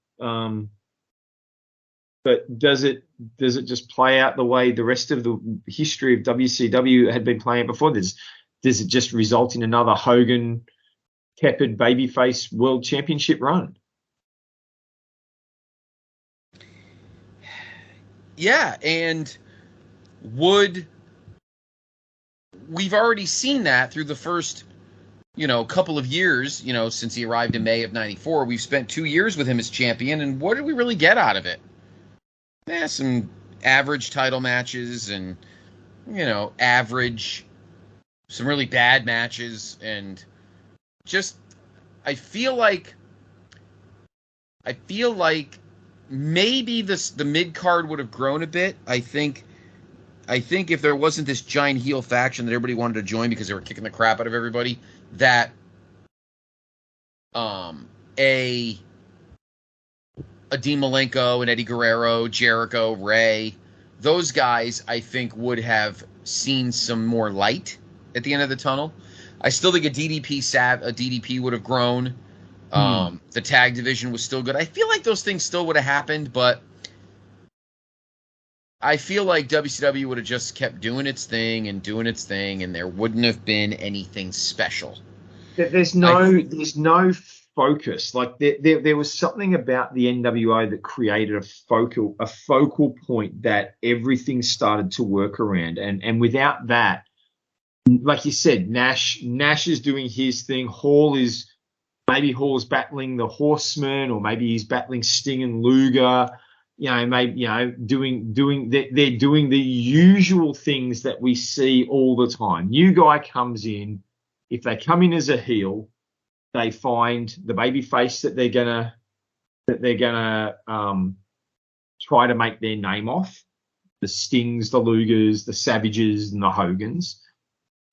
But does it just play out the way the rest of the history of WCW had been playing before? Does it just result in another Hogan tepid babyface world championship run? Yeah, and we've already seen that through the first, couple of years, since he arrived in May of '94. We've spent 2 years with him as champion, and what did we really get out of it? Some average title matches, and some really bad matches, and just I feel like maybe the mid card would have grown a bit. I think if there wasn't this giant heel faction that everybody wanted to join because they were kicking the crap out of everybody, that a Dean Malenko and Eddie Guerrero, Jericho, Ray, those guys, I think, would have seen some more light at the end of the tunnel. I still think a DDP would have grown. The tag division was still good. I feel like those things still would have happened, but I feel like WCW would have just kept doing its thing, and there wouldn't have been anything special. There's no focus. Like there was something about the NWO that created a focal point that everything started to work around. And without that, like you said, Nash is doing his thing. Hall's battling the Horsemen, or maybe he's battling Sting and Luger. They're doing the usual things that we see all the time. New guy comes in. If they come in as a heel, they find the baby face that they're gonna that they're going to try to make their name off. The Stings, the Lugers, the Savages, and the Hogans.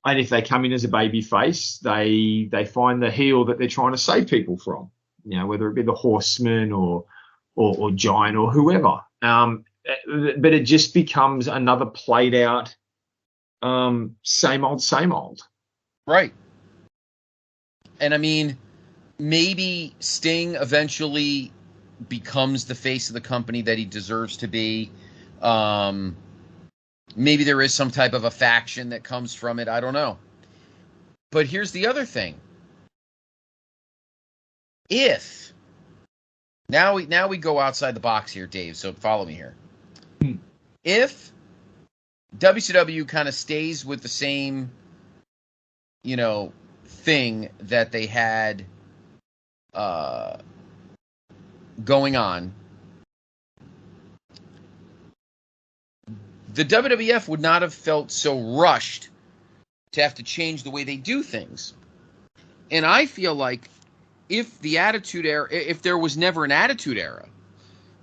And if they come in as a baby face, they find the heel that they're trying to save people from. Whether it be the Horseman or Giant or whoever. But it just becomes another played out same old. Right. And I mean, maybe Sting eventually becomes the face of the company that he deserves to be. Maybe there is some type of a faction that comes from it. I don't know. But here's the other thing. If now we go outside the box here, Dave, so follow me here. If WCW kind of stays with the same, thing that they had going on, the WWF would not have felt so rushed to have to change the way they do things. And I feel like if the Attitude Era, if there was never an Attitude Era,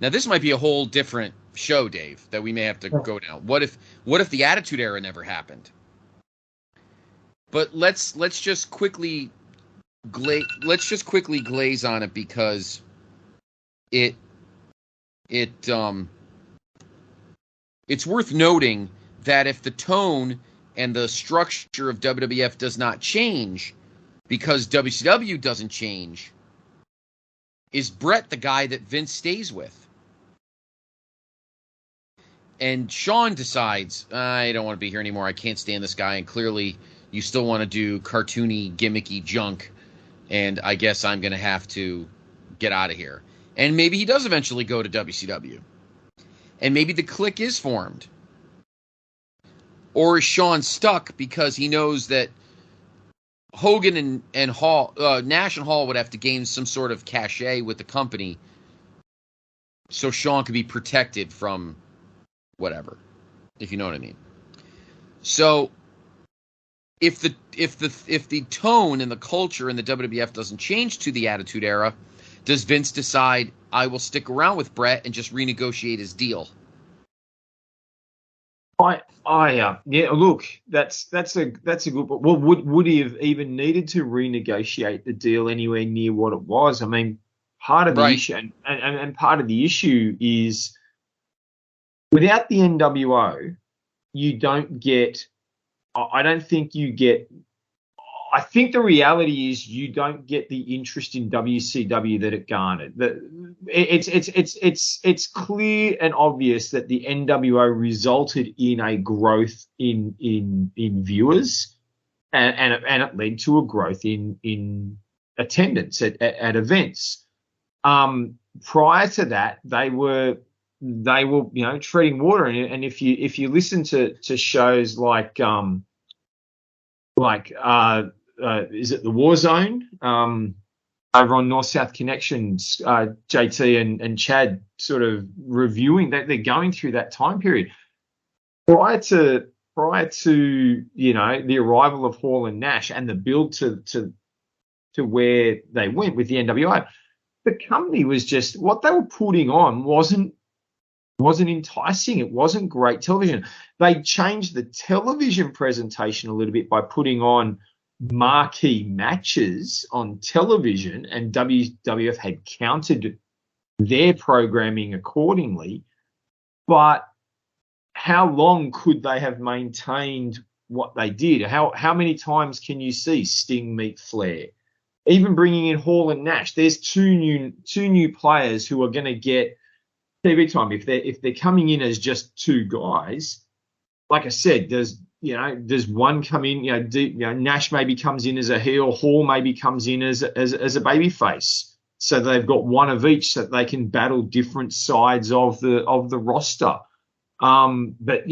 now this might be a whole different show, Dave, that we may have to go down. What if the Attitude Era never happened? But let's just quickly glaze on it, because it's worth noting that if the tone and the structure of WWF does not change because WCW doesn't change, is Brett the guy that Vince stays with? And Sean decides, I don't want to be here anymore, I can't stand this guy, and clearly you still want to do cartoony, gimmicky junk, and I guess I'm going to have to get out of here. And maybe he does eventually go to WCW. And maybe the clique is formed. Or is Sean stuck because he knows that Hogan and Hall, Nash and Hall would have to gain some sort of cachet with the company so Sean could be protected from whatever, if you know what I mean. So if the tone and the culture in the WWF doesn't change to the Attitude Era, does Vince decide, I will stick around with Brett and just renegotiate his deal? Yeah, look, that's a good. Well, would he have even needed to renegotiate the deal anywhere near what it was? I mean, part of the issue, and part of the issue is without the NWO, you don't get. I don't think you get. I think the reality is you don't get the interest in WCW that it garnered. It's clear and obvious that the NWO resulted in a growth in viewers, and it led to a growth in attendance at events. Prior to that, they were treading water, and if you listen to shows like is it the War Zone over on North South Connections, JT and Chad sort of reviewing that, they're going through that time period prior to the arrival of Hall and Nash and the build to where they went with the NWO. The company was just, what they were putting on wasn't enticing. It wasn't great television. They changed the television presentation a little bit by putting on marquee matches on television, and WWF had countered their programming accordingly. But how long could they have maintained what they did? How many times can you see Sting meet Flair? Even bringing in Hall and Nash, there's two new players who are going to get TV time. If they're coming in as just two guys, like I said, does one come in? Nash maybe comes in as a heel, Hall maybe comes in as a baby face. So they've got one of each, so that they can battle different sides of the roster. But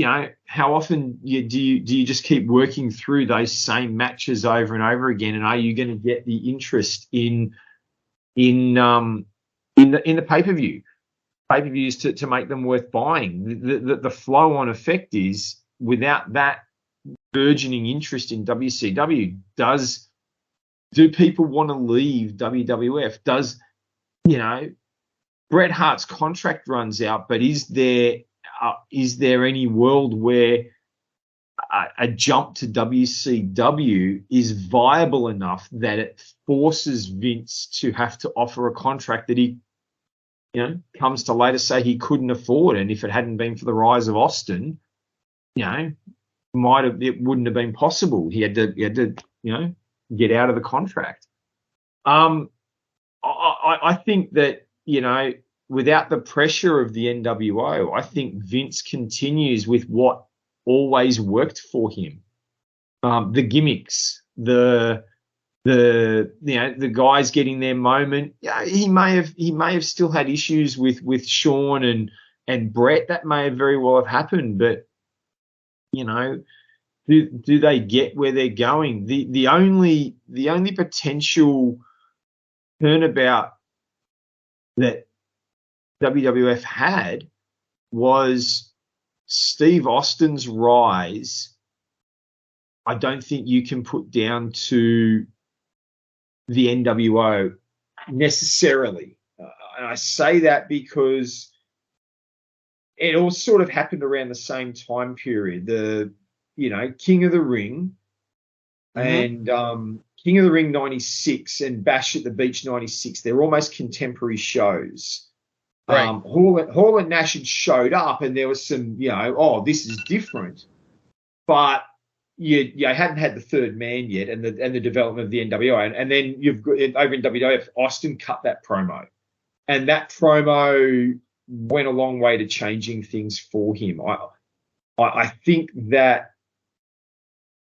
how often do you just keep working through those same matches over and over again? And are you going to get the interest in the pay-per-view? Pay-per-views to make them worth buying. The flow-on effect is, without that burgeoning interest in WCW, do people want to leave WWF? Bret Hart's contract runs out, but is there any world where a jump to WCW is viable enough that it forces Vince to have to offer a contract that he, comes to later say he couldn't afford? And if it hadn't been for the rise of Austin, it wouldn't have been possible. He had to get out of the contract. I think that, without the pressure of the nWo, I think Vince continues with what always worked for him. The gimmicks, the guys getting their moment. Yeah, he may have still had issues with Shawn and Bret. That may have very well have happened, but do they get where they're going? The only potential turnabout that WWF had was Steve Austin's rise. I don't think you can put down to the nWo necessarily. And I say that because it all sort of happened around the same time period. The, King of the Ring and King of the Ring 96 and Bash at the Beach 96, they're almost contemporary shows. Right. Hall and Nash had showed up, and there was some, this is different. But you hadn't had the third man yet, and the development of the nWo, and then you've got over in WWF, Austin cut that promo, and that promo went a long way to changing things for him. I think that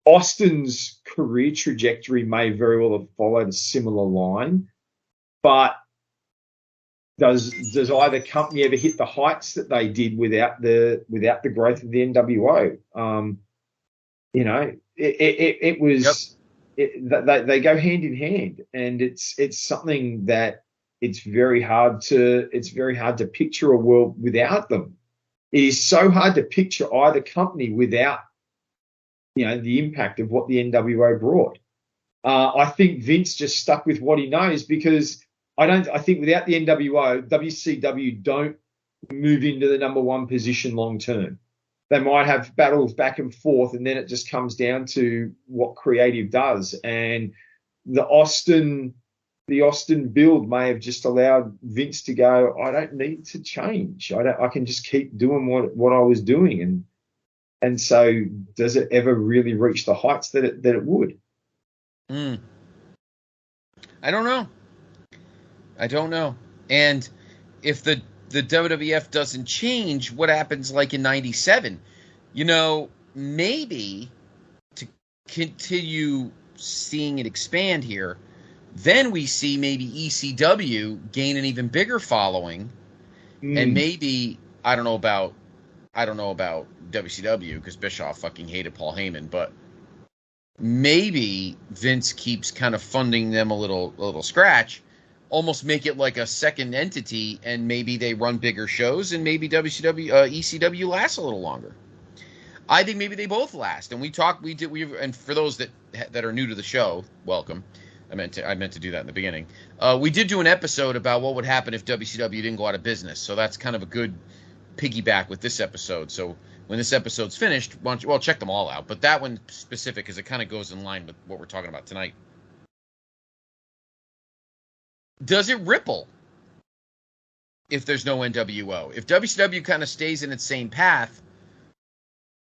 Austin's career trajectory may very well have followed a similar line, but does either company ever hit the heights that they did without the growth of the nWo? It was they go hand in hand, and it's something that it's very hard to picture a world without them. It is so hard to picture either company without the impact of what the nWo brought. I think Vince just stuck with what he knows, because I think without the nWo, WCW don't move into the number one position long term. They might have battles back and forth, and then it just comes down to what creative does. And the Austin build may have just allowed Vince to go, I don't need to change. I can just keep doing what I was doing. And so does it ever really reach the heights that it would? I don't know. And if the WWF doesn't change, what happens like in 97? Maybe to continue seeing it expand here, then we see maybe ECW gain an even bigger following. And maybe, I don't know about WCW, because Bischoff fucking hated Paul Heyman, but maybe Vince keeps kind of funding them a little scratch, almost make it like a second entity, and maybe they run bigger shows, and maybe ECW lasts a little longer. I think maybe they both last. And and for those that are new to the show, welcome. I meant to do that in the beginning. We did do an episode about what would happen if WCW didn't go out of business. So that's kind of a good piggyback with this episode. So when this episode's finished, check them all out. But that one specific, because it kind of goes in line with what we're talking about tonight. Does it ripple if there's no nWo? If WCW kind of stays in its same path,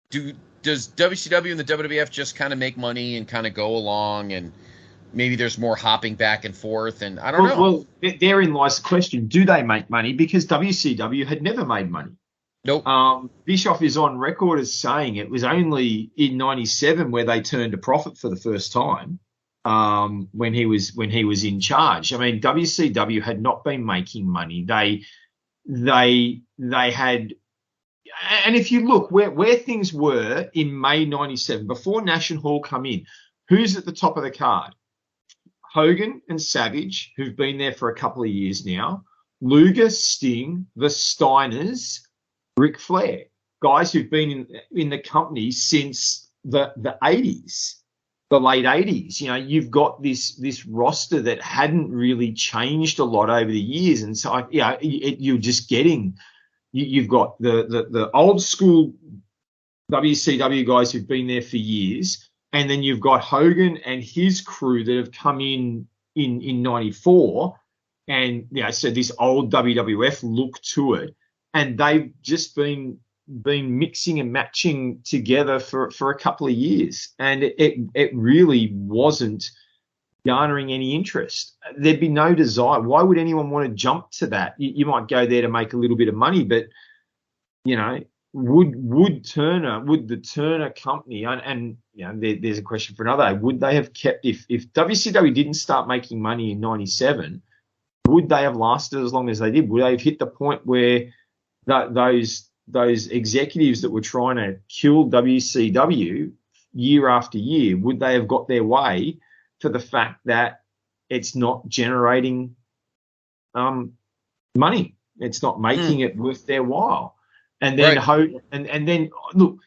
does WCW and the WWF just kind of make money and kind of go along, and maybe there's more hopping back and forth, and I don't know. Well, therein lies the question. Do they make money? Because WCW had never made money. Nope. Bischoff is on record as saying it was only in 97 where they turned a profit for the first time, when he was in charge. I mean, WCW had not been making money. They had, and if you look where things were in May 97, before Nash and Hall come in, who's at the top of the card? Hogan and Savage, who've been there for a couple of years now, Luger, Sting, the Steiners, Ric Flair, guys who've been in the company since the 80s. the late 80s. You've got this roster that hadn't really changed a lot over the years. And so, you're just getting, you've got the old school WCW guys who've been there for years. And then you've got Hogan and his crew that have come in 94. And, so this old WWF look to it. And they've just been mixing and matching together for a couple of years. And it really wasn't garnering any interest. There'd be no desire. Why would anyone want to jump to that? You might go there to make a little bit of money, but, would the Turner company, and there's a question for another day, would they have kept, if WCW didn't start making money in 97, would they have lasted as long as they did? Would they have hit the point where those executives that were trying to kill WCW year after year, would they have got their way for the fact that it's not generating money? It's not making it worth their while. And then, and then look,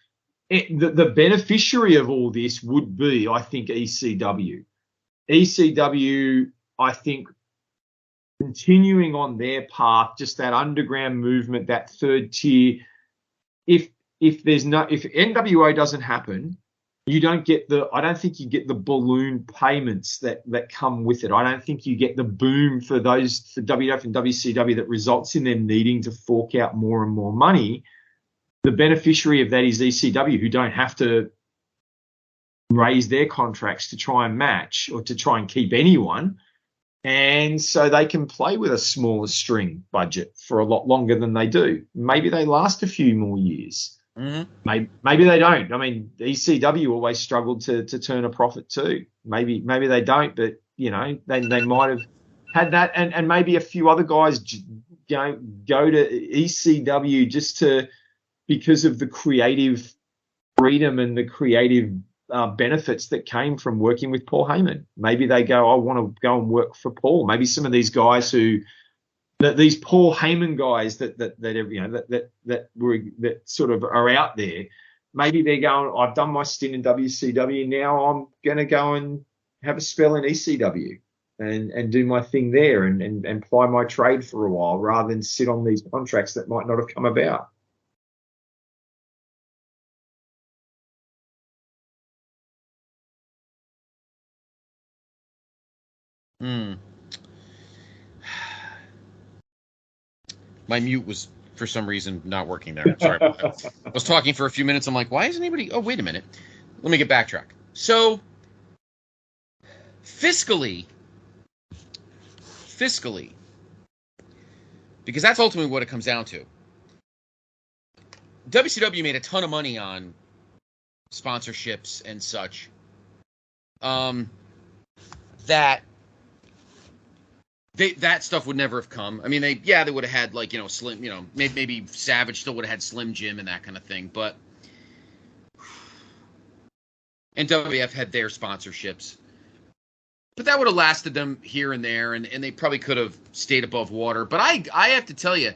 the beneficiary of all this would be, I think, ECW. ECW, I think, continuing on their path, just that underground movement, that third tier. If NWO doesn't happen, you don't get I don't think you get the balloon payments that come with it. I don't think you get the boom for WWF and WCW that results in them needing to fork out more and more money. The beneficiary of that is ECW, who don't have to raise their contracts to try and match or to try and keep anyone. And so they can play with a smaller string budget for a lot longer than they do. Maybe they last a few more years. Mm-hmm. Maybe they don't. I mean, ECW always struggled to turn a profit too. Maybe they don't, but they might have had that, and maybe a few other guys go to ECW just because of the creative freedom and the creative benefits that came from working with Paul Heyman. Maybe they go, I want to go and work for Paul. Maybe some of these guys these Paul Heyman guys that sort of are out there, maybe they're going, I've done my stint in WCW, now I'm going to go and have a spell in ECW and do my thing there and ply my trade for a while rather than sit on these contracts that might not have come about. My mute was, for some reason, not working there. Sorry about that. I was talking for a few minutes. I'm like, why isn't anybody... Oh, wait a minute. Let me get backtrack. So, fiscally, because that's ultimately what it comes down to. WCW made a ton of money on sponsorships and such. That stuff would never have come. I mean, they would have had, like, Slim, maybe Savage still would have had Slim Jim and that kind of thing, but and WWF had their sponsorships. But that would have lasted them here and there, and they probably could have stayed above water. But I have to tell you,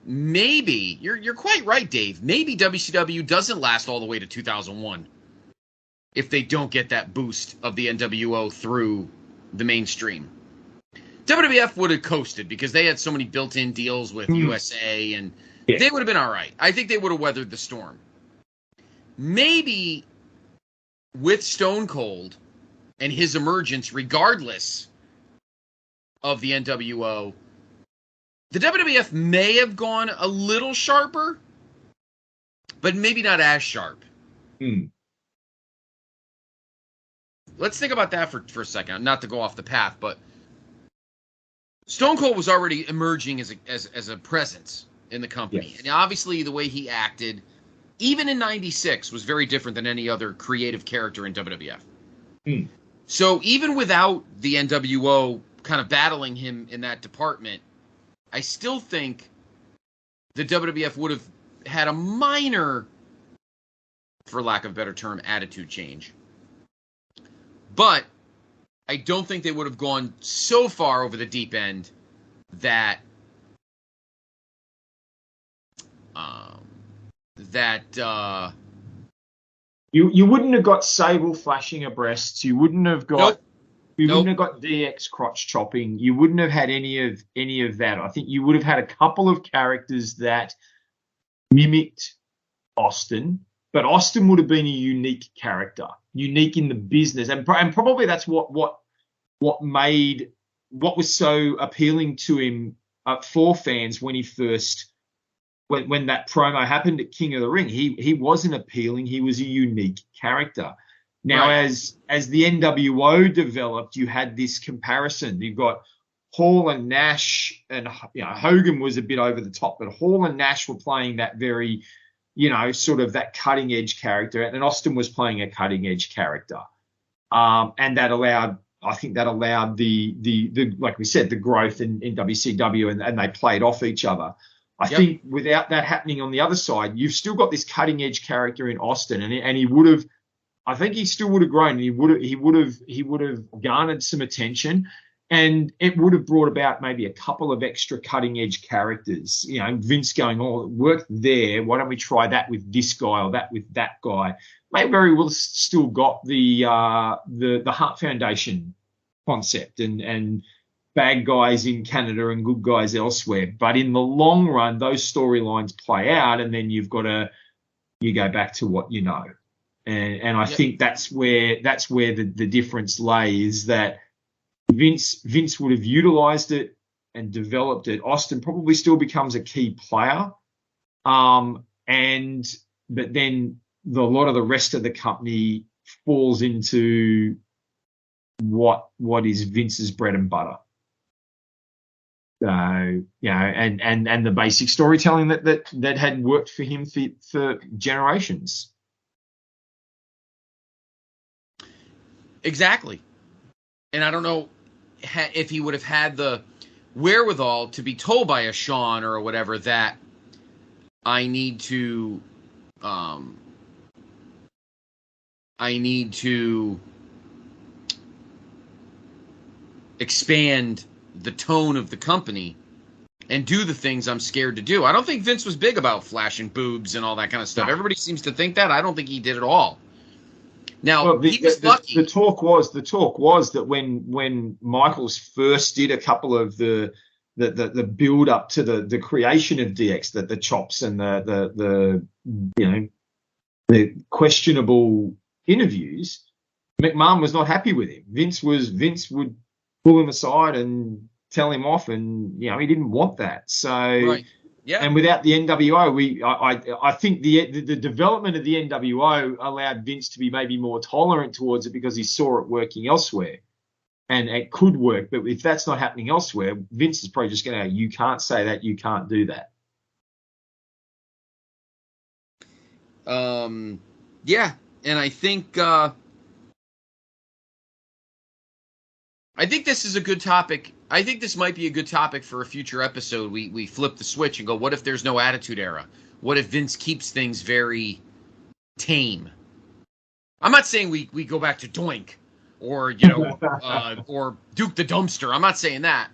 maybe, you're quite right, Dave, maybe WCW doesn't last all the way to 2001 if they don't get that boost of the NWO through the mainstream. WWF would have coasted because they had so many built-in deals with USA, and they would have been all right. I think they would have weathered the storm. Maybe with Stone Cold and his emergence, regardless of the NWO, the WWF may have gone a little sharper, but maybe not as sharp. Let's think about that for a second. Not to go off the path, but Stone Cold was already emerging as a presence in the company. Yes. And obviously the way he acted, even in 96, was very different than any other creative character in WWF. So even without the NWO kind of battling him in that department, I still think the WWF would have had a minor, for lack of a better term, attitude change. But I don't think they would have gone so far over the deep end that You wouldn't have got Sable flashing her breasts. You wouldn't have got Nope. you Nope. wouldn't have got DX crotch chopping. You wouldn't have had any of that. I think you would have had a couple of characters that mimicked Austin, but Austin would have been a unique character, unique in the business, and probably that's what was so appealing to him for fans when he first when that promo happened at King of the Ring. He wasn't appealing. He was a unique character. Now, Right. as the nWo developed, you had this comparison. You've got Hall and Nash, and Hogan was a bit over the top, but Hall and Nash were playing that very, sort of that cutting edge character, and Austin was playing a cutting edge character, and I think that allowed the like we said, the growth in WCW, and they played off each other. I think without that happening on the other side, you've still got this cutting edge character in Austin, and he would have. I think he still would have grown. He would have garnered some attention, and it would have brought about maybe a couple of extra cutting edge characters. Vince going, "Oh, it worked there. Why don't we try that with this guy or that with that guy?" May very well still got the Hart Foundation concept and bad guys in Canada and good guys elsewhere. But in the long run, those storylines play out, and then you go back to what you know. And I think that's where the difference lay, is that Vince would have utilized it and developed it. Austin probably still becomes a key player, but then a lot of the rest of the company falls into what is Vince's bread and butter. So and the basic storytelling that had worked for him for generations. Exactly. And I don't know if he would have had the wherewithal to be told by a Sean or whatever that I need to expand the tone of the company and do the things I'm scared to do. I don't think Vince was big about flashing boobs and all that kind of stuff. No. Everybody seems to think that. I don't think he did at all. Now, well, he was lucky. The talk was that when Michaels first did a couple of the build up to the creation of DX, that the chops and the questionable interviews, McMahon was not happy with him. Vince would pull him aside and tell him off, and he didn't want that. So. Right. Yeah. And without the nWo, I think the development of the nWo allowed Vince to be maybe more tolerant towards it because he saw it working elsewhere, and it could work. But if that's not happening elsewhere, Vince is probably just going to go, "You can't say that. You can't do that." Yeah, and I think this is a good topic. I think this might be a good topic for a future episode. We flip the switch and go, what if there's no Attitude Era? What if Vince keeps things very tame? I'm not saying we go back to Doink or, or Duke the Dumpster. I'm not saying that.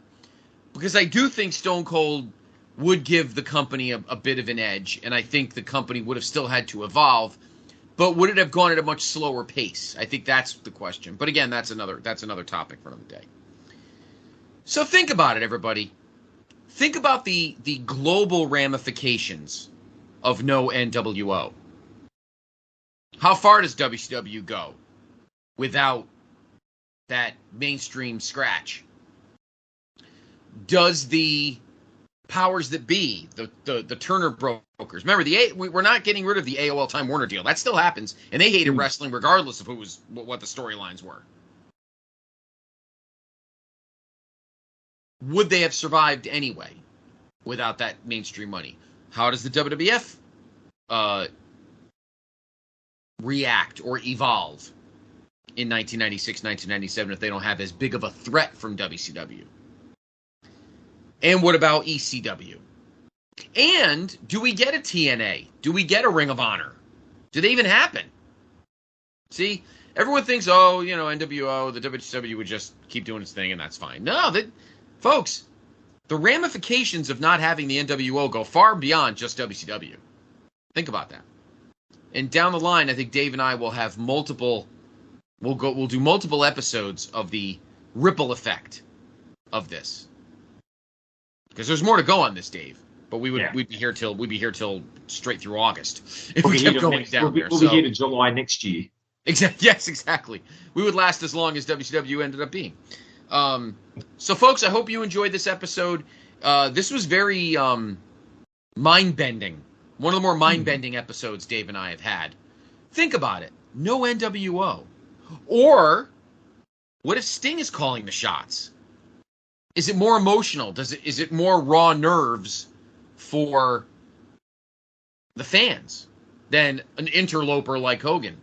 Because I do think Stone Cold would give the company a bit of an edge, and I think the company would have still had to evolve, but would it have gone at a much slower pace? I think that's the question. But again, that's another topic for another day. So think about it, everybody. Think about the global ramifications of no nWo. How far does WCW go without that mainstream scratch? Does the powers that be, the Turner brokers, remember we're not getting rid of the AOL Time Warner deal. That still happens, and they hated wrestling regardless of what the storylines were. Would they have survived anyway without that mainstream money? How does the WWF react or evolve in 1996, 1997 if they don't have as big of a threat from WCW? And what about ECW? And do we get a TNA? Do we get a Ring of Honor? Do they even happen? See, everyone thinks, nWo, the WCW would just keep doing its thing and that's fine. No, folks, the ramifications of not having the nWo go far beyond just WCW. Think about that. And down the line, I think Dave and I will have multiple. We'll do multiple episodes of the ripple effect of this, because there's more to go on this, Dave. But we'd be here till straight through August if we kept going down there. We'll be here to July next year. Exactly. Yes, exactly. We would last as long as WCW ended up being. So, folks, I hope you enjoyed this episode. This was very mind-bending. One of the more mind-bending episodes Dave and I have had. Think about it. No nWo. Or, what if Sting is calling the shots? Is it more emotional? Is it more raw nerves for the fans than an interloper like Hogan?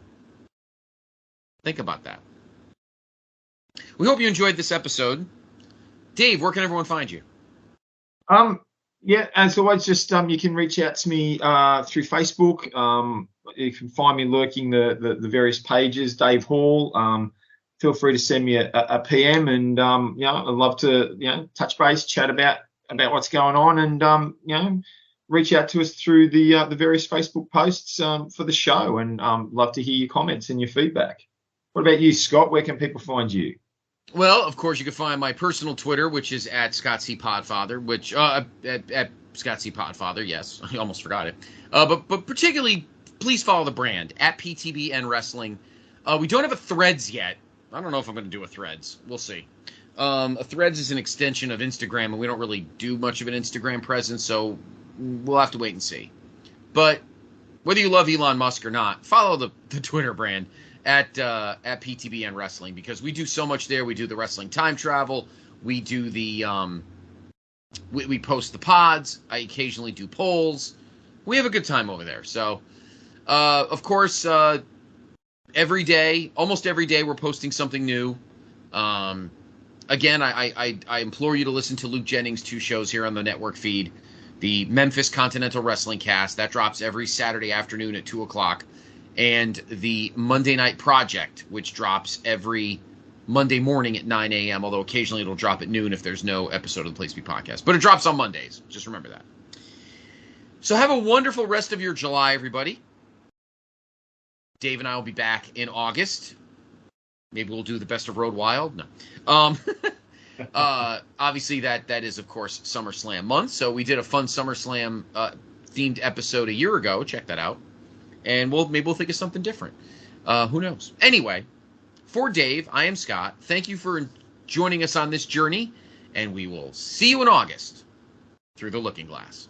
Think about that. We hope you enjoyed this episode. Dave, where can everyone find you? Yeah, as always, just you can reach out to me through Facebook. You can find me lurking the various pages, Dave Hall. Feel free to send me a PM, and I'd love to touch base, chat about what's going on, and reach out to us through the various Facebook posts for the show, and love to hear your comments and your feedback. What about you, Scott? Where can people find you? Well, of course, you can find my personal Twitter, which is at Scott C. Podfather, which at Scott C. Podfather. Yes, I almost forgot it. But particularly, please follow the brand at PTBN Wrestling. We don't have a Threads yet. I don't know if I'm going to do a Threads. We'll see. A Threads is an extension of Instagram, and we don't really do much of an Instagram presence, so we'll have to wait and see. But whether you love Elon Musk or not, follow the Twitter brand at PTBN Wrestling, because we do so much there. We do the wrestling time travel. We do the we post the pods. I occasionally do polls. We have a good time over there. So, of course, almost every day, we're posting something new. Again, I implore you to listen to Luke Jennings' 2 shows here on the network feed. The Memphis Continental Wrestling Cast, that drops every Saturday afternoon at 2 o'clock. And the Monday Night Project, which drops every Monday morning at 9 a.m., although occasionally it'll drop at noon if there's no episode of the Place to Be podcast. But it drops on Mondays. Just remember that. So have a wonderful rest of your July, everybody. Dave and I will be back in August. Maybe we'll do the Best of Road Wild. No. Obviously, that is, of course, SummerSlam month. So we did a fun SummerSlam themed episode a year ago. Check that out. And maybe we'll think of something different. Who knows? Anyway, for Dave, I am Scott. Thank you for joining us on this journey, and we will see you in August through the Looking Glass.